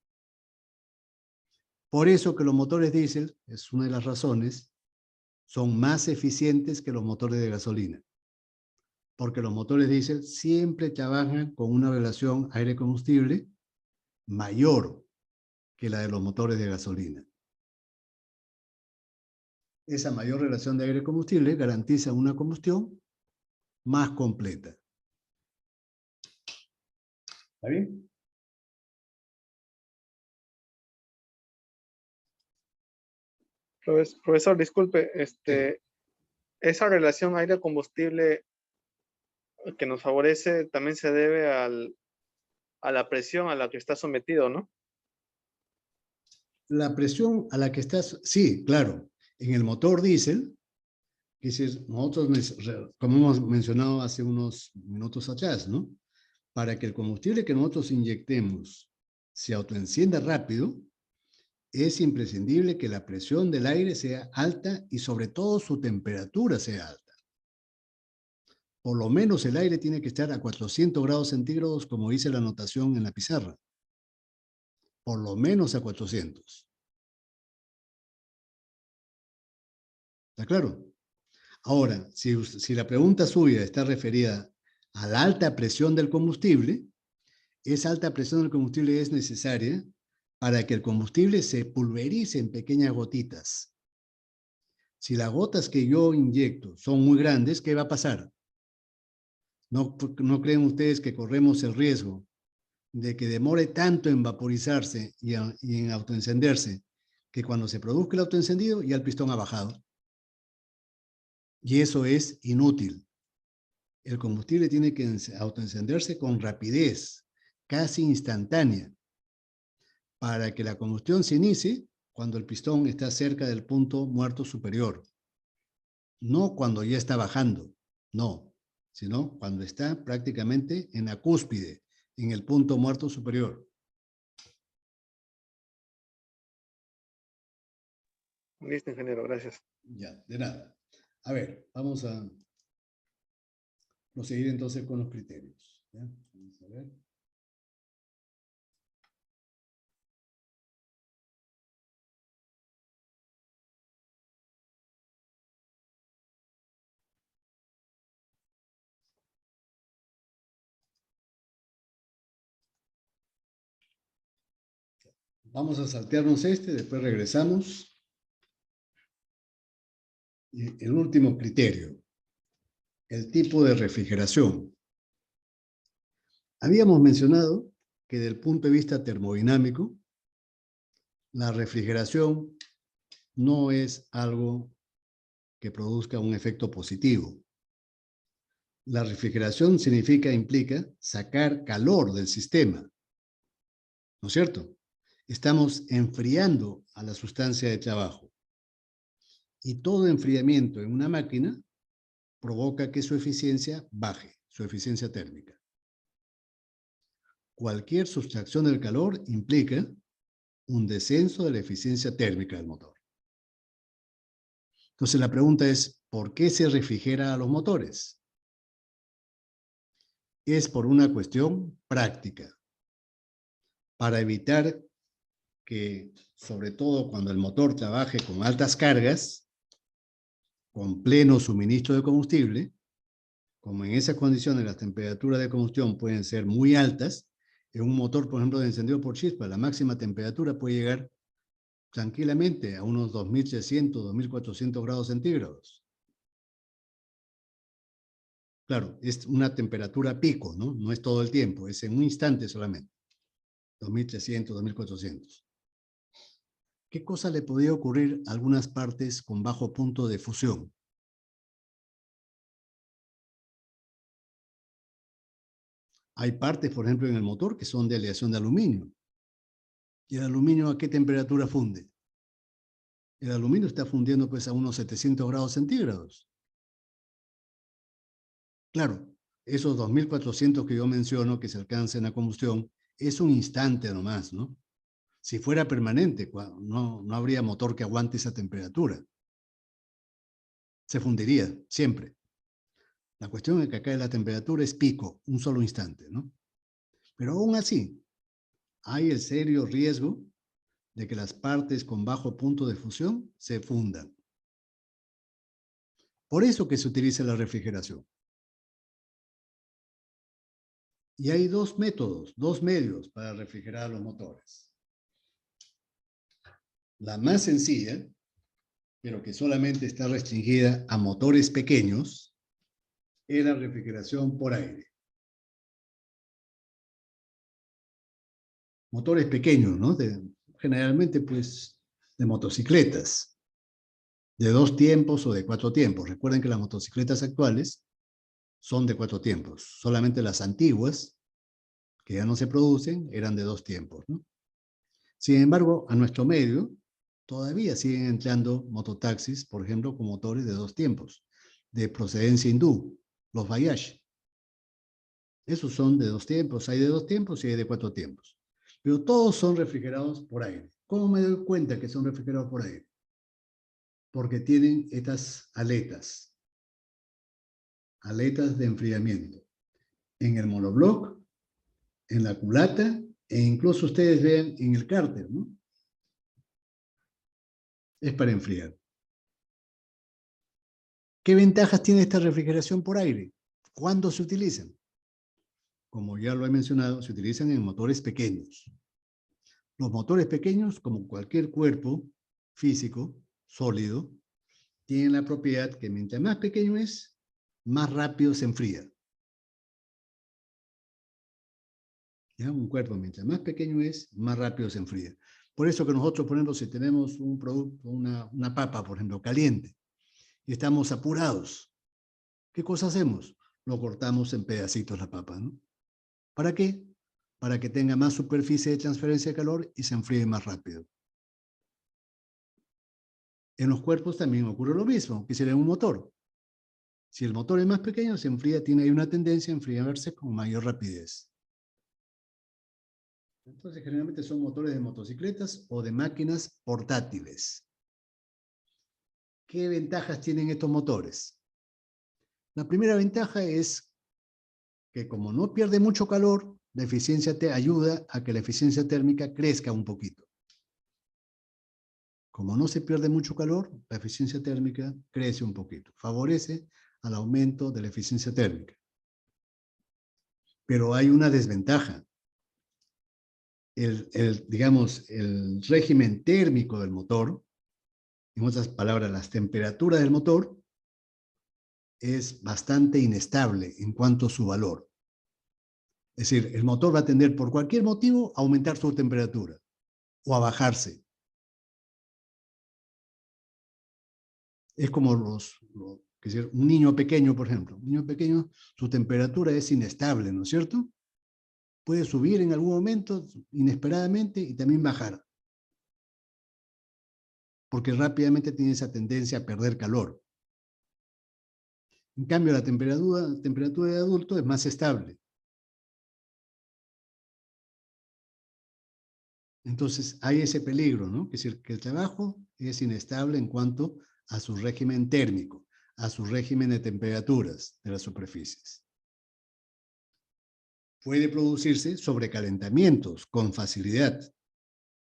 Por eso que los motores diésel, es una de las razones, son más eficientes que los motores de gasolina. Porque los motores diésel siempre trabajan con una relación aire-combustible mayor que la de los motores de gasolina. Esa mayor relación de aire-combustible garantiza una combustión más completa. ¿Está bien? Profesor, disculpe, esa relación aire-combustible que nos favorece también se debe a la presión a la que está sometido, ¿no? La presión a la que estás, sí, claro. En el motor diésel, nosotros, como hemos mencionado hace unos minutos atrás, ¿no? Para que el combustible que nosotros inyectemos se autoencienda rápido, es imprescindible que la presión del aire sea alta y sobre todo su temperatura sea alta. Por lo menos el aire tiene que estar a 400 grados centígrados, como dice la anotación en la pizarra. Por lo menos a 400. ¿Está claro? Ahora, si la pregunta suya está referida a la alta presión del combustible, esa alta presión del combustible es necesaria para que el combustible se pulverice en pequeñas gotitas. Si las gotas que yo inyecto son muy grandes, ¿qué va a pasar? ¿No creen ustedes que corremos el riesgo de que demore tanto en vaporizarse y en autoencenderse, que cuando se produzca el autoencendido ya el pistón ha bajado? Y eso es inútil. El combustible tiene que autoencenderse con rapidez, casi instantánea, para que la combustión se inicie cuando el pistón está cerca del punto muerto superior. No cuando ya está bajando, no, sino cuando está prácticamente en la cúspide, en el punto muerto superior. Listo, ingeniero, gracias. Ya, de nada. A ver, vamos a proseguir entonces con los criterios. ¿Ya? Vamos a ver. Vamos a saltearnos después regresamos. Y el último criterio, el tipo de refrigeración. Habíamos mencionado que desde el punto de vista termodinámico, la refrigeración no es algo que produzca un efecto positivo. La refrigeración implica sacar calor del sistema, ¿no es cierto? Estamos enfriando a la sustancia de trabajo. Y todo enfriamiento en una máquina provoca que su eficiencia baje, su eficiencia térmica. Cualquier sustracción del calor implica un descenso de la eficiencia térmica del motor. Entonces la pregunta es, ¿por qué se refrigera a los motores? Es por una cuestión práctica, para evitar que, sobre todo cuando el motor trabaje con altas cargas, con pleno suministro de combustible, como en esas condiciones las temperaturas de combustión pueden ser muy altas, en un motor, por ejemplo, de encendido por chispa, la máxima temperatura puede llegar tranquilamente a unos 2300, 2400 grados centígrados. Claro, es una temperatura pico, ¿no? No es todo el tiempo, es en un instante solamente. 2300, 2400. ¿Qué cosa le podría ocurrir a algunas partes con bajo punto de fusión? Hay partes, por ejemplo, en el motor que son de aleación de aluminio. ¿Y el aluminio a qué temperatura funde? El aluminio está fundiendo pues a unos 700 grados centígrados. Claro, esos 2400 que yo menciono que se alcanzan a combustión es un instante nomás, ¿no? Si fuera permanente, no habría motor que aguante esa temperatura. Se fundiría siempre. La cuestión es que acá la temperatura es pico, un solo instante, ¿no? Pero aún así, hay el serio riesgo de que las partes con bajo punto de fusión se fundan. Por eso que se utiliza la refrigeración. Y hay dos métodos, dos medios para refrigerar los motores. La más sencilla, pero que solamente está restringida a motores pequeños, es la refrigeración por aire. Motores pequeños, ¿no? Generalmente, pues, de motocicletas, de 2 tiempos o de 4 tiempos. Recuerden que las motocicletas actuales son de 4 tiempos. Solamente las antiguas, que ya no se producen, eran de 2 tiempos, ¿no? Sin embargo, a nuestro medio, todavía siguen entrando mototaxis, por ejemplo, con motores de 2 tiempos, de procedencia hindú, los Bayash. Esos son de 2 tiempos, hay de 2 tiempos y hay de 4 tiempos. Pero todos son refrigerados por aire. ¿Cómo me doy cuenta que son refrigerados por aire? Porque tienen estas aletas. aletas de enfriamiento. En el monobloc, en la culata, e incluso ustedes vean en el cárter, ¿no? Es para enfriar. ¿Qué ventajas tiene esta refrigeración por aire? ¿Cuándo se utilizan? Como ya lo he mencionado, se utilizan en motores pequeños. Los motores pequeños, como cualquier cuerpo físico, sólido, tienen la propiedad que mientras más pequeño es, más rápido se enfría. ¿Ya? Un cuerpo, mientras más pequeño es, más rápido se enfría. Por eso que nosotros, por ejemplo, si tenemos un producto, una papa, por ejemplo, caliente, y estamos apurados, ¿qué cosa hacemos? Lo cortamos en pedacitos la papa, ¿no? ¿Para qué? Para que tenga más superficie de transferencia de calor y se enfríe más rápido. En los cuerpos también ocurre lo mismo, que sería un motor. Si el motor es más pequeño, se enfría, tiene ahí una tendencia a enfriarse con mayor rapidez. Entonces, generalmente son motores de motocicletas o de máquinas portátiles. ¿Qué ventajas tienen estos motores? La primera ventaja es que como no pierde mucho calor, la eficiencia te ayuda a que la eficiencia térmica crezca un poquito. Como no se pierde mucho calor, la eficiencia térmica crece un poquito. Favorece al aumento de la eficiencia térmica. Pero hay una desventaja. Digamos, el régimen térmico del motor, en otras palabras, las temperaturas del motor, es bastante inestable en cuanto a su valor. Es decir, el motor va a tender por cualquier motivo a aumentar su temperatura o a bajarse. Es como es decir, un niño pequeño, por ejemplo. Un niño pequeño, su temperatura es inestable, ¿no es cierto? Puede subir en algún momento inesperadamente y también bajar. Porque rápidamente tiene esa tendencia a perder calor. En cambio, la temperatura de adulto es más estable. Entonces, hay ese peligro, ¿no? Es decir, que el trabajo es inestable en cuanto a su régimen térmico, a su régimen de temperaturas de las superficies. Puede producirse sobrecalentamientos con facilidad.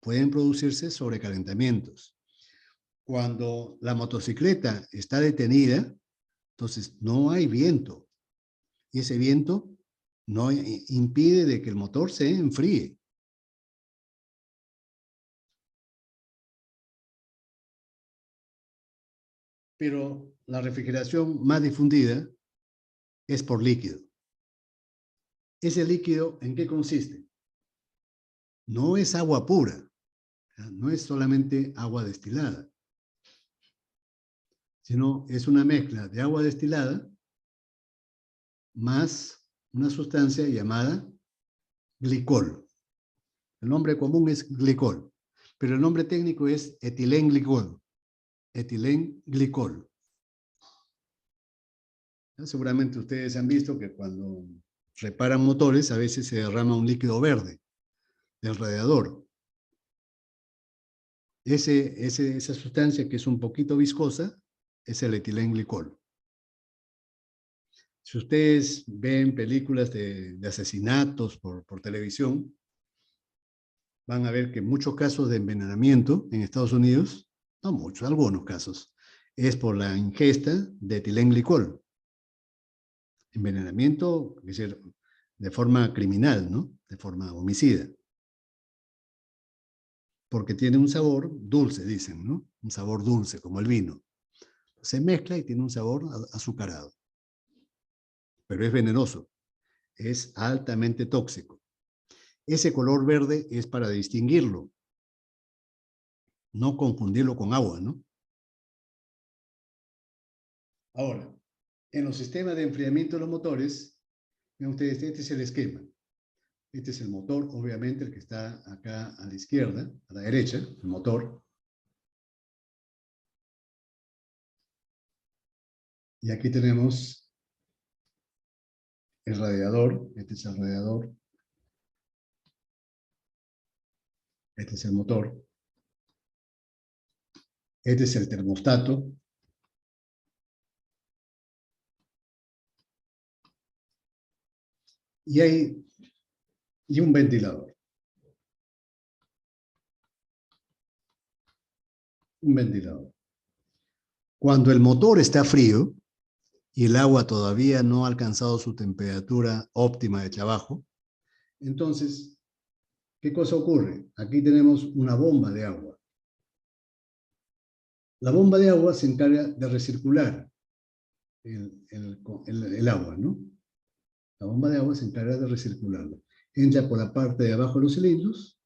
Pueden producirse sobrecalentamientos. Cuando la motocicleta está detenida, entonces no hay viento. Y ese viento no impide de que el motor se enfríe. Pero la refrigeración más difundida es por líquido. ¿Ese líquido en qué consiste? No es agua pura, no es solamente agua destilada, sino es una mezcla de agua destilada más una sustancia llamada glicol. El nombre común es glicol, pero el nombre técnico es etilenglicol. Etilenglicol. Seguramente ustedes han visto que cuando reparan motores a veces se derrama un líquido verde del radiador. Esa sustancia que es un poquito viscosa es el etilenglicol. Si ustedes ven películas de asesinatos por televisión, van a ver que muchos casos de envenenamiento en Estados Unidos, no muchos, algunos casos, es por la ingesta de etilenglicol. Envenenamiento, es decir, de forma criminal, ¿no? De forma homicida. Porque tiene un sabor dulce, dicen, ¿no? Un sabor dulce, como el vino. Se mezcla y tiene un sabor azucarado. Pero es venenoso. Es altamente tóxico. Ese color verde es para distinguirlo. No confundirlo con agua, ¿no? Ahora, en los sistemas de enfriamiento de los motores, vean ustedes, este es el esquema. Este es el motor, obviamente, el que está acá a la izquierda, a la derecha, el motor. Y aquí tenemos el radiador, este es el radiador. Este es el motor. Este es el termostato. y un ventilador. Un ventilador. Cuando el motor está frío y el agua todavía no ha alcanzado su temperatura óptima de trabajo, entonces, ¿qué cosa ocurre? Aquí tenemos una bomba de agua. La bomba de agua se encarga de recircular el agua, ¿no? La bomba de agua se encarga de recircularla. Entra por la parte de abajo de los cilindros,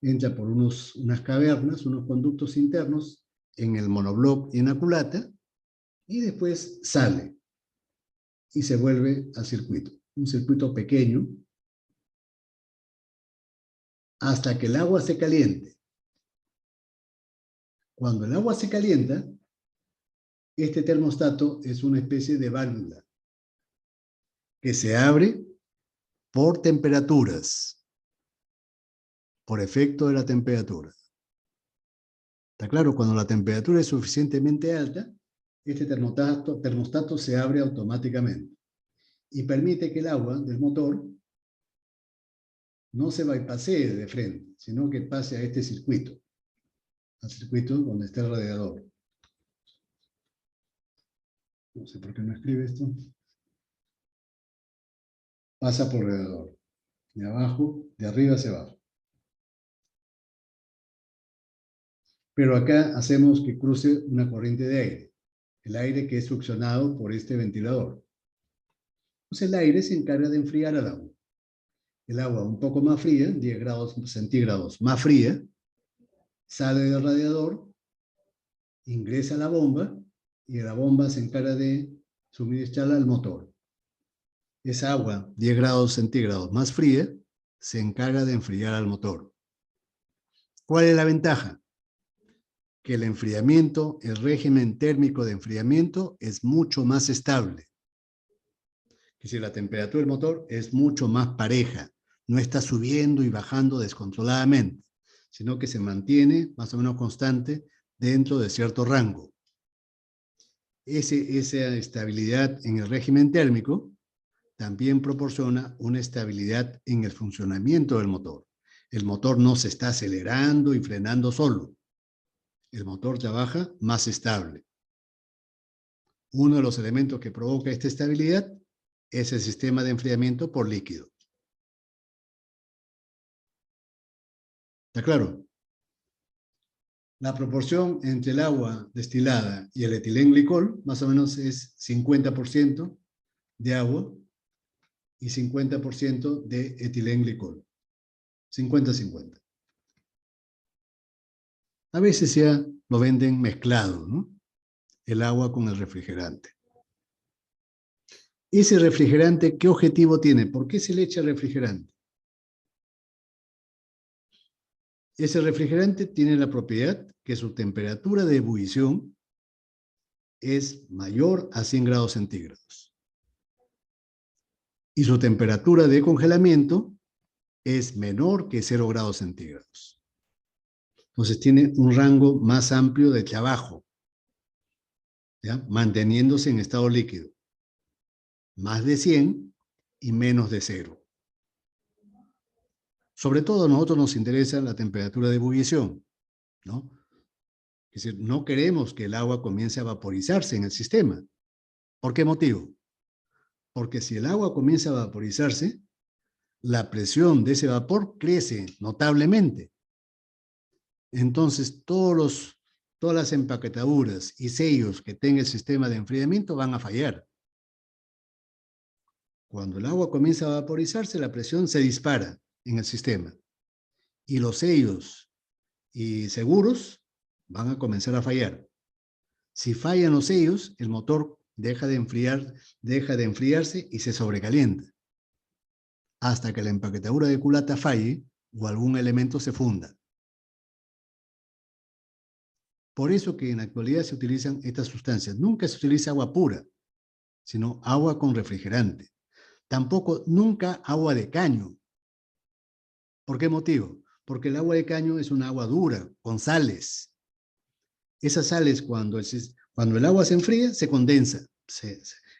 entra por unas cavernas, unos conductos internos en el monobloc y en la culata, y después sale y se vuelve al circuito. Un circuito pequeño, hasta que el agua se caliente. Cuando el agua se calienta, este termostato es una especie de válvula que se abre por temperaturas, por efecto de la temperatura. ¿Está claro? Cuando la temperatura es suficientemente alta, este termostato se abre automáticamente y permite que el agua del motor no se bypassee de frente, sino que pase a este circuito, al circuito donde está el radiador. No sé por qué no escribe esto. Pasa por radiador, de abajo, de arriba hacia abajo. Pero acá hacemos que cruce una corriente de aire, el aire que es succionado por este ventilador. Entonces el aire se encarga de enfriar al agua. El agua un poco más fría, 10 grados centígrados más fría, sale del radiador, ingresa a la bomba, y la bomba se encarga de suministrarla al motor. Esa agua, 10 grados centígrados más fría, se encarga de enfriar al motor. ¿Cuál es la ventaja? Que el enfriamiento, el régimen térmico de enfriamiento es mucho más estable. Es decir, la temperatura del motor es mucho más pareja, no está subiendo y bajando descontroladamente, sino que se mantiene más o menos constante dentro de cierto rango. Esa estabilidad en el régimen térmico también proporciona una estabilidad en el funcionamiento del motor. El motor no se está acelerando y frenando solo. El motor trabaja más estable. Uno de los elementos que provoca esta estabilidad es el sistema de enfriamiento por líquido. ¿Está claro? La proporción entre el agua destilada y el etilenglicol más o menos es 50% de agua y 50% de etilenglicol. 50-50. A veces ya lo venden mezclado, ¿no? El agua con el refrigerante. Ese refrigerante, ¿qué objetivo tiene? ¿Por qué se le echa refrigerante? Ese refrigerante tiene la propiedad que su temperatura de ebullición es mayor a 100 grados centígrados. Y su temperatura de congelamiento es menor que 0 grados centígrados. Entonces tiene un rango más amplio de trabajo, ¿ya? Manteniéndose en estado líquido. Más de 100 y menos de 0. Sobre todo a nosotros nos interesa la temperatura de ebullición, ¿no? Es decir, no queremos que el agua comience a vaporizarse en el sistema. ¿Por qué motivo? Porque si el agua comienza a vaporizarse, la presión de ese vapor crece notablemente. Entonces, todas las empaquetaduras y sellos que tenga el sistema de enfriamiento van a fallar. Cuando el agua comienza a vaporizarse, la presión se dispara en el sistema. Y los sellos y seguros van a comenzar a fallar. Si fallan los sellos, el motor deja de enfriarse y se sobrecalienta, hasta que la empaquetadura de culata falle o algún elemento se funda. Por eso que en la actualidad se utilizan estas sustancias. Nunca se utiliza agua pura, sino agua con refrigerante. Tampoco, nunca agua de caño. ¿Por qué motivo? Porque el agua de caño es un agua dura, con sales. Esas sales, cuando el agua se enfría, se condensa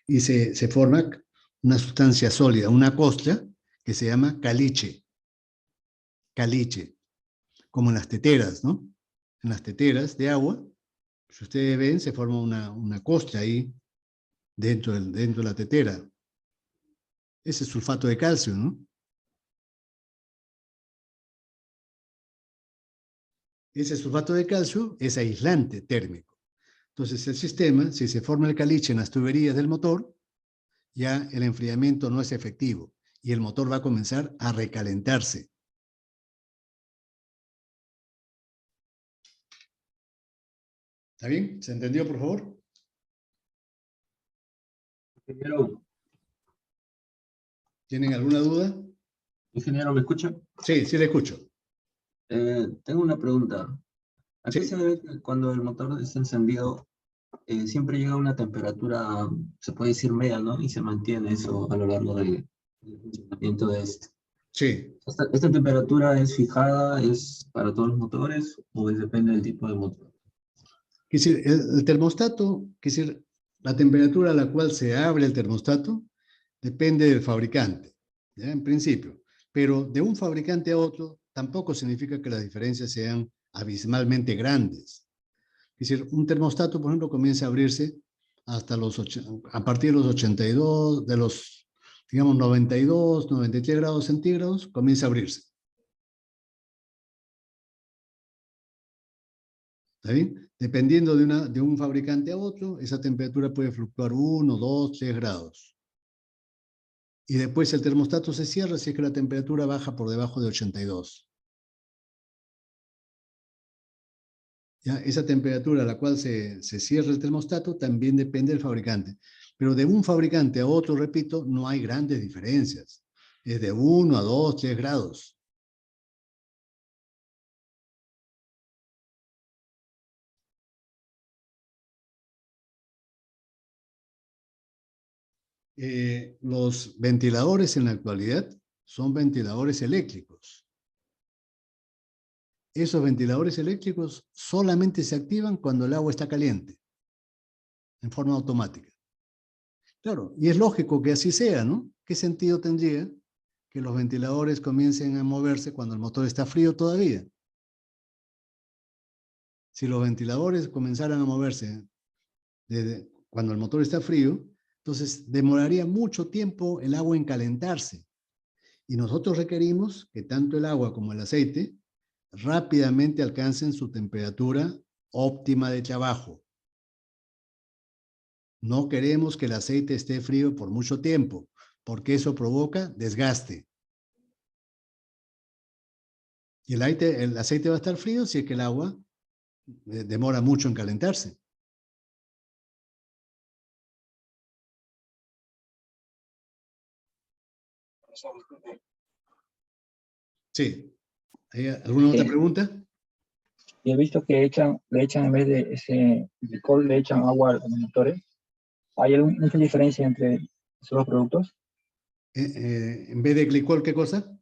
y se forma una sustancia sólida, una costra, que se llama caliche. Caliche, como en las teteras, ¿no? En las teteras de agua, si ustedes ven, se forma una costra ahí dentro de la tetera. Ese es sulfato de calcio, ¿no? Ese sulfato de calcio es aislante térmico. Entonces, el sistema, si se forma el caliche en las tuberías del motor, ya el enfriamiento no es efectivo y el motor va a comenzar a recalentarse. ¿Está bien? ¿Se entendió, por favor? Ingeniero, ¿Tienen alguna duda? ingeniero, ¿me escucha? Sí, sí le escucho. Tengo una pregunta. ¿A qué Sí. se debe que cuando el motor está encendido siempre llega a una temperatura, se puede decir media, ¿no? Y se mantiene eso a lo largo del funcionamiento de este. Sí. ¿Esta temperatura es fijada, es para todos los motores o depende del tipo de motor? Es decir, el termostato, es decir, la temperatura a la cual se abre el termostato depende del fabricante, ¿ya? En principio. Pero de un fabricante a otro tampoco significa que las diferencias sean abismalmente grandes. Es decir, un termostato, por ejemplo, comienza a abrirse a partir de los 82, de los, digamos, 92, 93 grados centígrados, comienza a abrirse. ¿Está bien? Dependiendo de un fabricante a otro, esa temperatura puede fluctuar 1, 2, 3 grados. Y después el termostato se cierra si es que la temperatura baja por debajo de 82. ¿Ya? Esa temperatura a la cual se cierra el termostato también depende del fabricante. Pero de un fabricante a otro, repito, no hay grandes diferencias. Es de 1 a 2, 3 grados. Los ventiladores en la actualidad son ventiladores eléctricos. Esos ventiladores eléctricos solamente se activan cuando el agua está caliente, en forma automática. Claro, y es lógico que así sea, ¿no? ¿Qué sentido tendría que los ventiladores comiencen a moverse cuando el motor está frío todavía? Si los ventiladores comenzaran a moverse desde cuando el motor está frío, entonces demoraría mucho tiempo el agua en calentarse. Y nosotros requerimos que tanto el agua como el aceite rápidamente alcancen su temperatura óptima de trabajo. No queremos que el aceite esté frío por mucho tiempo, porque eso provoca desgaste. Y el aceite va a estar frío si es que el agua demora mucho en calentarse. Sí. ¿Hay alguna otra pregunta? Y he visto que le echan en vez de ese alcohol, le echan agua a los motores. ¿Hay mucha diferencia entre esos dos productos? En vez de glicol, ¿qué cosa?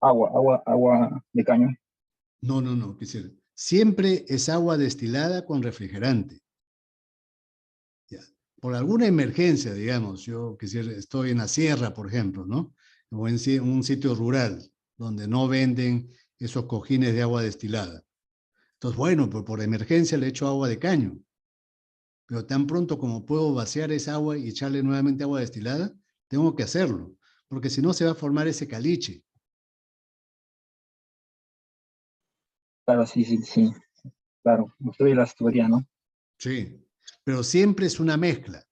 Agua de caño. No, no, no. Siempre es agua destilada con refrigerante. Ya. Por alguna emergencia, digamos, yo estoy en la sierra, por ejemplo, ¿no? O en un sitio rural, donde no venden esos cojines de agua destilada. Entonces, bueno, pues por emergencia le echo agua de caño. Pero tan pronto como puedo vaciar esa agua y echarle nuevamente agua destilada, tengo que hacerlo, porque si no se va a formar ese caliche. Claro, sí. Claro, construye las tuberías, ¿no? Sí, pero siempre es una mezcla.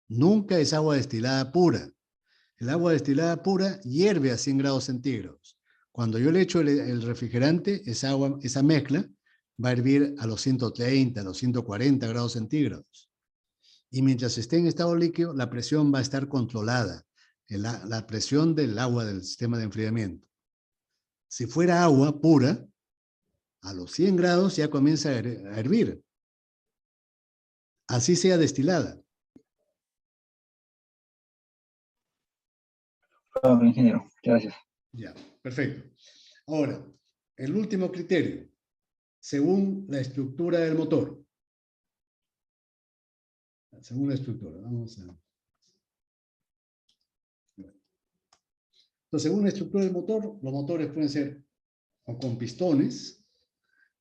Nunca es agua destilada pura. El agua destilada pura hierve a 100 grados centígrados. Cuando yo le echo el refrigerante, esa mezcla va a hervir a los 130, a los 140 grados centígrados. Y mientras esté en estado líquido, la presión va a estar controlada. La presión del agua del sistema de enfriamiento. Si fuera agua pura, a los 100 grados ya comienza a hervir. Así sea destilada. Claro, ingeniero. Muchas gracias. Ya, perfecto. Ahora, el último criterio, según la estructura del motor. Según la estructura, vamos a... Entonces, según la estructura del motor, los motores pueden ser o con pistones,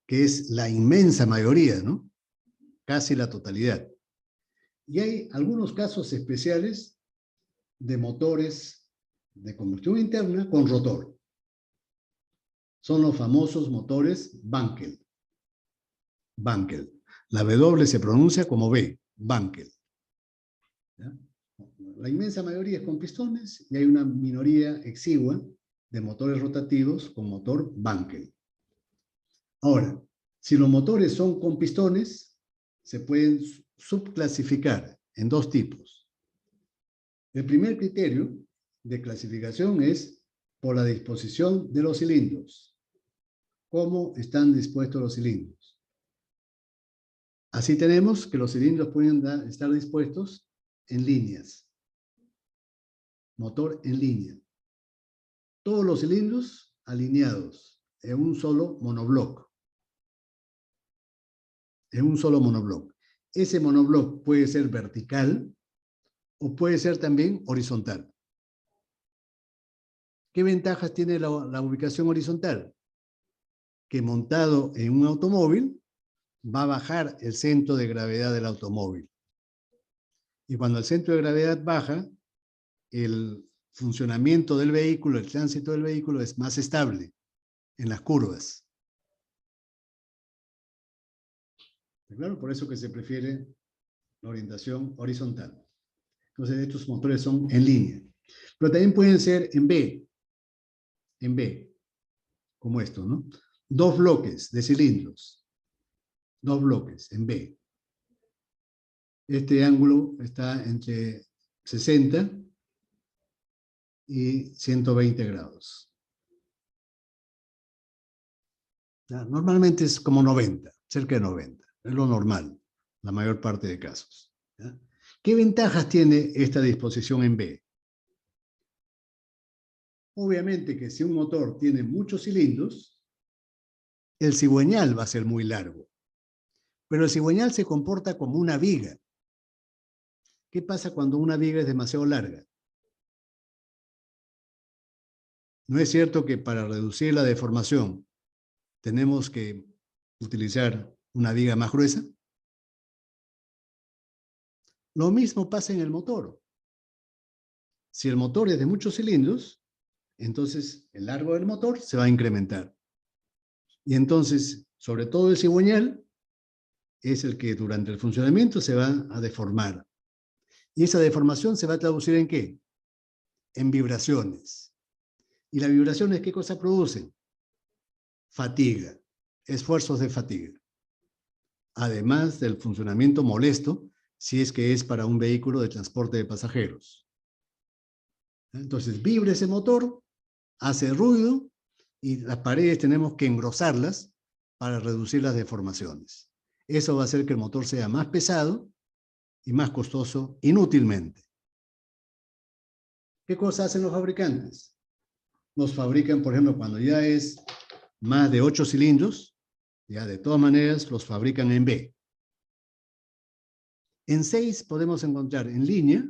que es la inmensa mayoría, ¿no? Casi la totalidad. Y hay algunos casos especiales de motores de combustión interna con rotor. Son los famosos motores Wankel. Wankel. La W se pronuncia como B, Wankel. ¿Ya? La inmensa mayoría es con pistones y hay una minoría exigua de motores rotativos con motor Wankel. Ahora, si los motores son con pistones, se pueden subclasificar en dos tipos. El primer criterio de clasificación es por la disposición de los cilindros. ¿Cómo están dispuestos los cilindros? Así tenemos que los cilindros pueden estar dispuestos en líneas. Motor en línea. Todos los cilindros alineados en un solo monobloc. En un solo monobloc. Ese monobloc puede ser vertical o puede ser también horizontal. ¿Qué ventajas tiene la ubicación horizontal? Que montado en un automóvil va a bajar el centro de gravedad del automóvil. Y cuando el centro de gravedad baja, el funcionamiento del vehículo, el tránsito del vehículo es más estable en las curvas. Claro, por eso que se prefiere la orientación horizontal. Entonces, estos motores son en línea. Pero también pueden ser en B, como esto, ¿no? Dos bloques de cilindros. Dos bloques en B. Este ángulo está entre 60 y 120 grados. ¿Ya? Normalmente es como 90, cerca de 90. Es lo normal, la mayor parte de casos. ¿Ya? ¿Qué ventajas tiene esta disposición en B? Obviamente que si un motor tiene muchos cilindros, el cigüeñal va a ser muy largo. Pero el cigüeñal se comporta como una viga. ¿Qué pasa cuando una viga es demasiado larga? ¿No es cierto que para reducir la deformación tenemos que utilizar una viga más gruesa? Lo mismo pasa en el motor. Si el motor es de muchos cilindros, entonces el largo del motor se va a incrementar. Y entonces, sobre todo el cigüeñal, es el que durante el funcionamiento se va a deformar. Y esa deformación se va a traducir ¿en qué? En vibraciones. ¿Y las vibraciones qué cosa producen? Fatiga, esfuerzos de fatiga. Además del funcionamiento molesto, si es que es para un vehículo de transporte de pasajeros. Entonces, vibra ese motor, hace ruido, y las paredes tenemos que engrosarlas para reducir las deformaciones. Eso va a hacer que el motor sea más pesado y más costoso inútilmente. ¿Qué cosa hacen los fabricantes? Los fabrican, por ejemplo, cuando ya es más de 8 cilindros, ya de todas maneras los fabrican en B. En 6 podemos encontrar en línea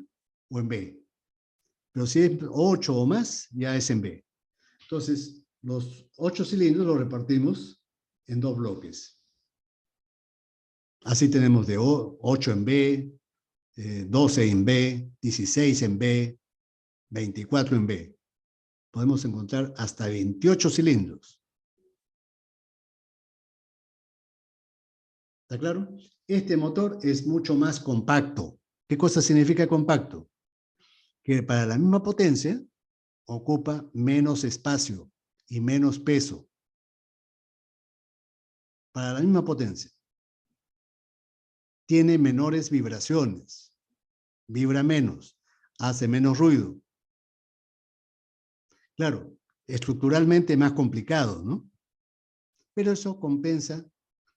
o en B. Pero si es 8 o más, ya es en B. Entonces, los 8 cilindros los repartimos en dos bloques. Así tenemos de 8 en B, 12 en B, 16 en B, 24 en B. Podemos encontrar hasta 28 cilindros. ¿Está claro? Este motor es mucho más compacto. ¿Qué cosa significa compacto? Que para la misma potencia ocupa menos espacio y menos peso. Para la misma potencia. Tiene menores vibraciones. Vibra menos. Hace menos ruido. Claro, estructuralmente más complicado, ¿no? Pero eso compensa,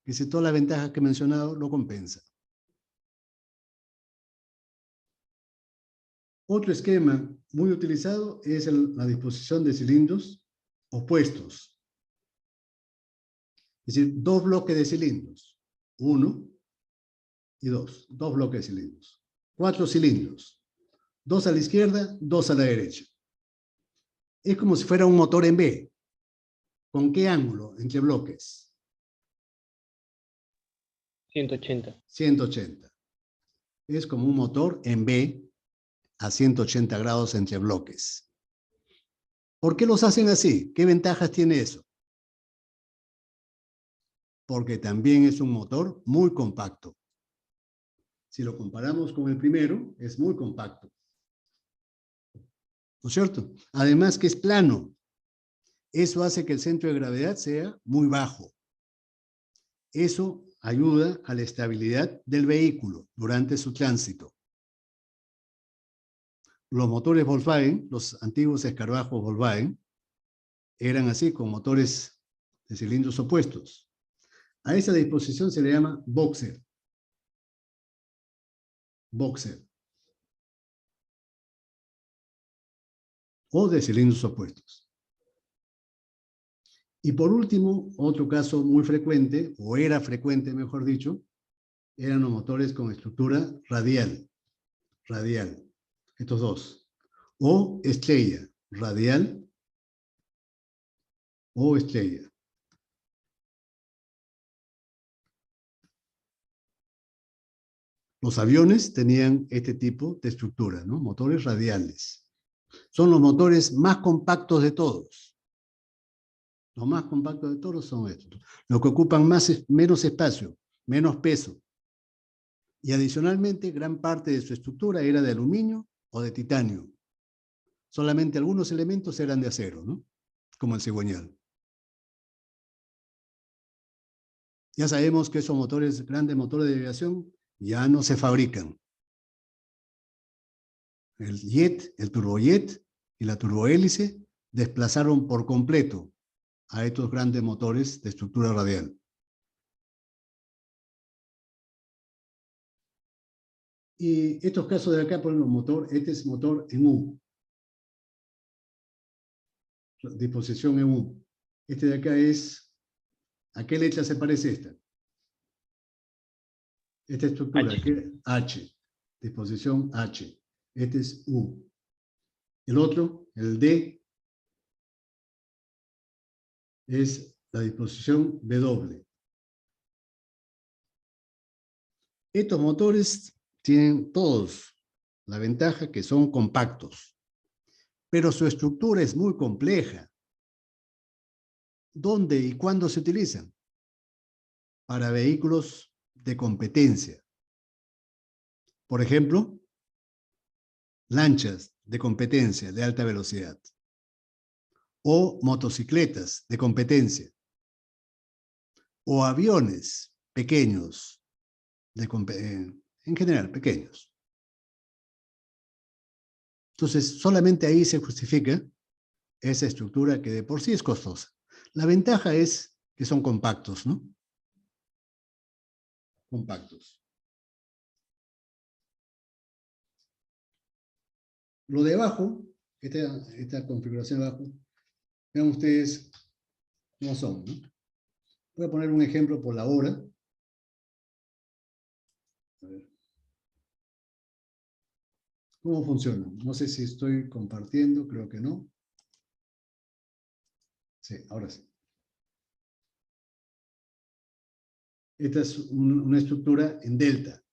que si todas las ventajas que he mencionado lo compensa. Otro esquema muy utilizado es la disposición de cilindros opuestos. Es decir, dos bloques de cilindros. 1 y 2. Dos bloques de cilindros. 4 cilindros. 2 a la izquierda, 2 a la derecha. Es como si fuera un motor en B. ¿Con qué ángulo entre bloques? 180. 180. Es como un motor en B a 180 grados entre bloques. ¿Por qué los hacen así? ¿Qué ventajas tiene eso? Porque también es un motor muy compacto. Si lo comparamos con el primero, es muy compacto. ¿No es cierto? Además que es plano. Eso hace que el centro de gravedad sea muy bajo. Eso ayuda a la estabilidad del vehículo durante su tránsito. Los motores Volkswagen, los antiguos escarabajos Volkswagen, eran así, con motores de cilindros opuestos. A esa disposición se le llama boxer. Boxer. O de cilindros opuestos. Y por último, otro caso muy frecuente, o era frecuente, mejor dicho, eran los motores con estructura radial. Radial. Estos dos. O estrella. Radial o estrella. Los aviones tenían este tipo de estructura, ¿no? Motores radiales. Son los motores más compactos de todos. Los más compactos de todos son estos. Los que ocupan menos espacio, menos peso. Y adicionalmente, gran parte de su estructura era de aluminio o de titanio. Solamente algunos elementos eran de acero, ¿no? Como el cigüeñal. Ya sabemos que esos motores, grandes motores de aviación, ya no se fabrican. El jet, el turbojet y la turbohélice desplazaron por completo a estos grandes motores de estructura radial. Y estos casos de acá ponen un motor, este es motor en U. Disposición en U. Este de acá es, ¿a qué letra se parece esta? Esta estructura, H. ¿qué? H. Disposición H. Este es U. El otro, el D, es la disposición W. Estos motores tienen todos la ventaja que son compactos, pero su estructura es muy compleja. ¿Dónde y cuándo se utilizan? Para vehículos de competencia. Por ejemplo, lanchas de competencia de alta velocidad o motocicletas de competencia o aviones pequeños, en general, pequeños. Entonces, solamente ahí se justifica esa estructura que de por sí es costosa. La ventaja es que son compactos, ¿no? Compactos. Lo de abajo, esta configuración de abajo, vean ustedes cómo son, ¿no? Voy a poner un ejemplo por la hora. A ver. ¿Cómo funciona? No sé si estoy compartiendo, creo que no. Sí, ahora sí. Esta es una estructura en delta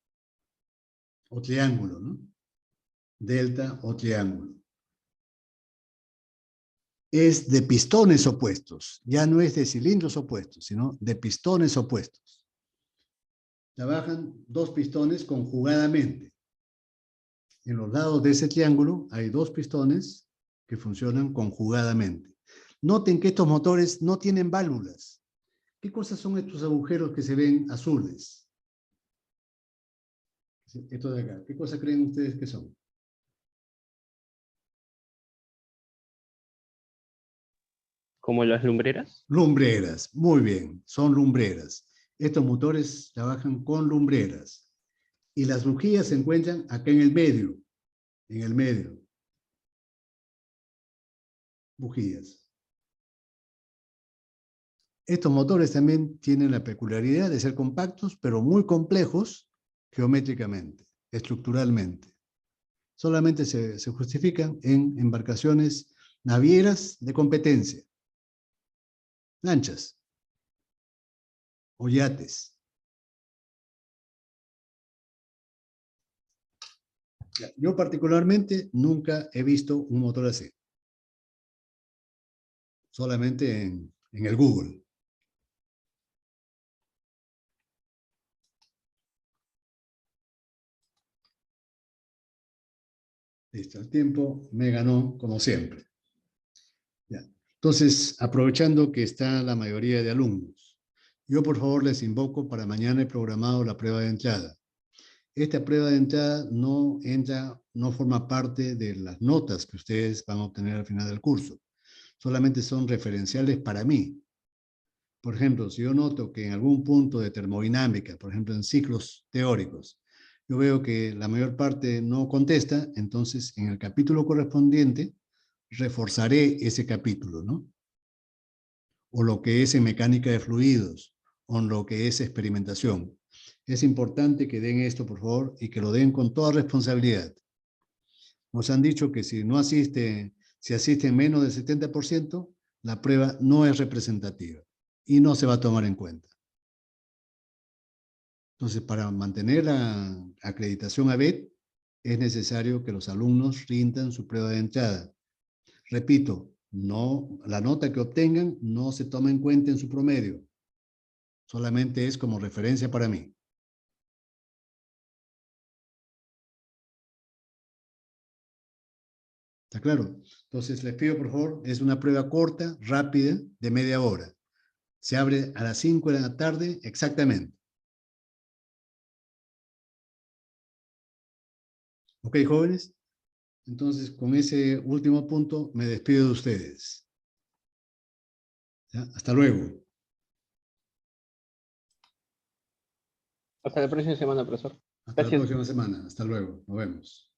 o triángulo, ¿no? Delta o triángulo. Es de pistones opuestos, ya no es de cilindros opuestos, sino de pistones opuestos. Trabajan dos pistones conjugadamente. En los lados de ese triángulo hay dos pistones que funcionan conjugadamente. Noten que estos motores no tienen válvulas. ¿Qué cosas son estos agujeros que se ven azules? Estos de acá. ¿Qué cosas creen ustedes que son? ¿Como las lumbreras? Lumbreras. Muy bien, son lumbreras. Estos motores trabajan con lumbreras. Y las bujías se encuentran acá en el medio. En el medio. Bujías. Estos motores también tienen la peculiaridad de ser compactos, pero muy complejos geométricamente, estructuralmente. Solamente se justifican en embarcaciones navieras de competencia, lanchas o yates. Yo particularmente nunca he visto un motor así. Solamente en el Google. Listo, el tiempo me ganó como siempre. Ya. Entonces, aprovechando que está la mayoría de alumnos, yo por favor les invoco para mañana he programado la prueba de entrada. Esta prueba de entrada no forma parte de las notas que ustedes van a obtener al final del curso. Solamente son referenciales para mí. Por ejemplo, si yo noto que en algún punto de termodinámica, por ejemplo en ciclos teóricos, yo veo que la mayor parte no contesta, entonces en el capítulo correspondiente reforzaré ese capítulo, ¿no? O lo que es en mecánica de fluidos, o en lo que es experimentación. Es importante que den esto, por favor, y que lo den con toda responsabilidad. Nos han dicho que si asisten menos del 70%, la prueba no es representativa y no se va a tomar en cuenta. Entonces, para mantener la acreditación ABET, es necesario que los alumnos rindan su prueba de entrada. Repito, la nota que obtengan no se toma en cuenta en su promedio. Solamente es como referencia para mí. ¿Está claro? Entonces, les pido, por favor, es una prueba corta, rápida, de media hora. Se abre a las 5 de la tarde exactamente. ¿Ok, jóvenes? Entonces, con ese último punto, me despido de ustedes. ¿Ya? Hasta luego. Hasta la próxima semana, profesor. Hasta la Gracias. próxima semana. Hasta luego. Nos vemos.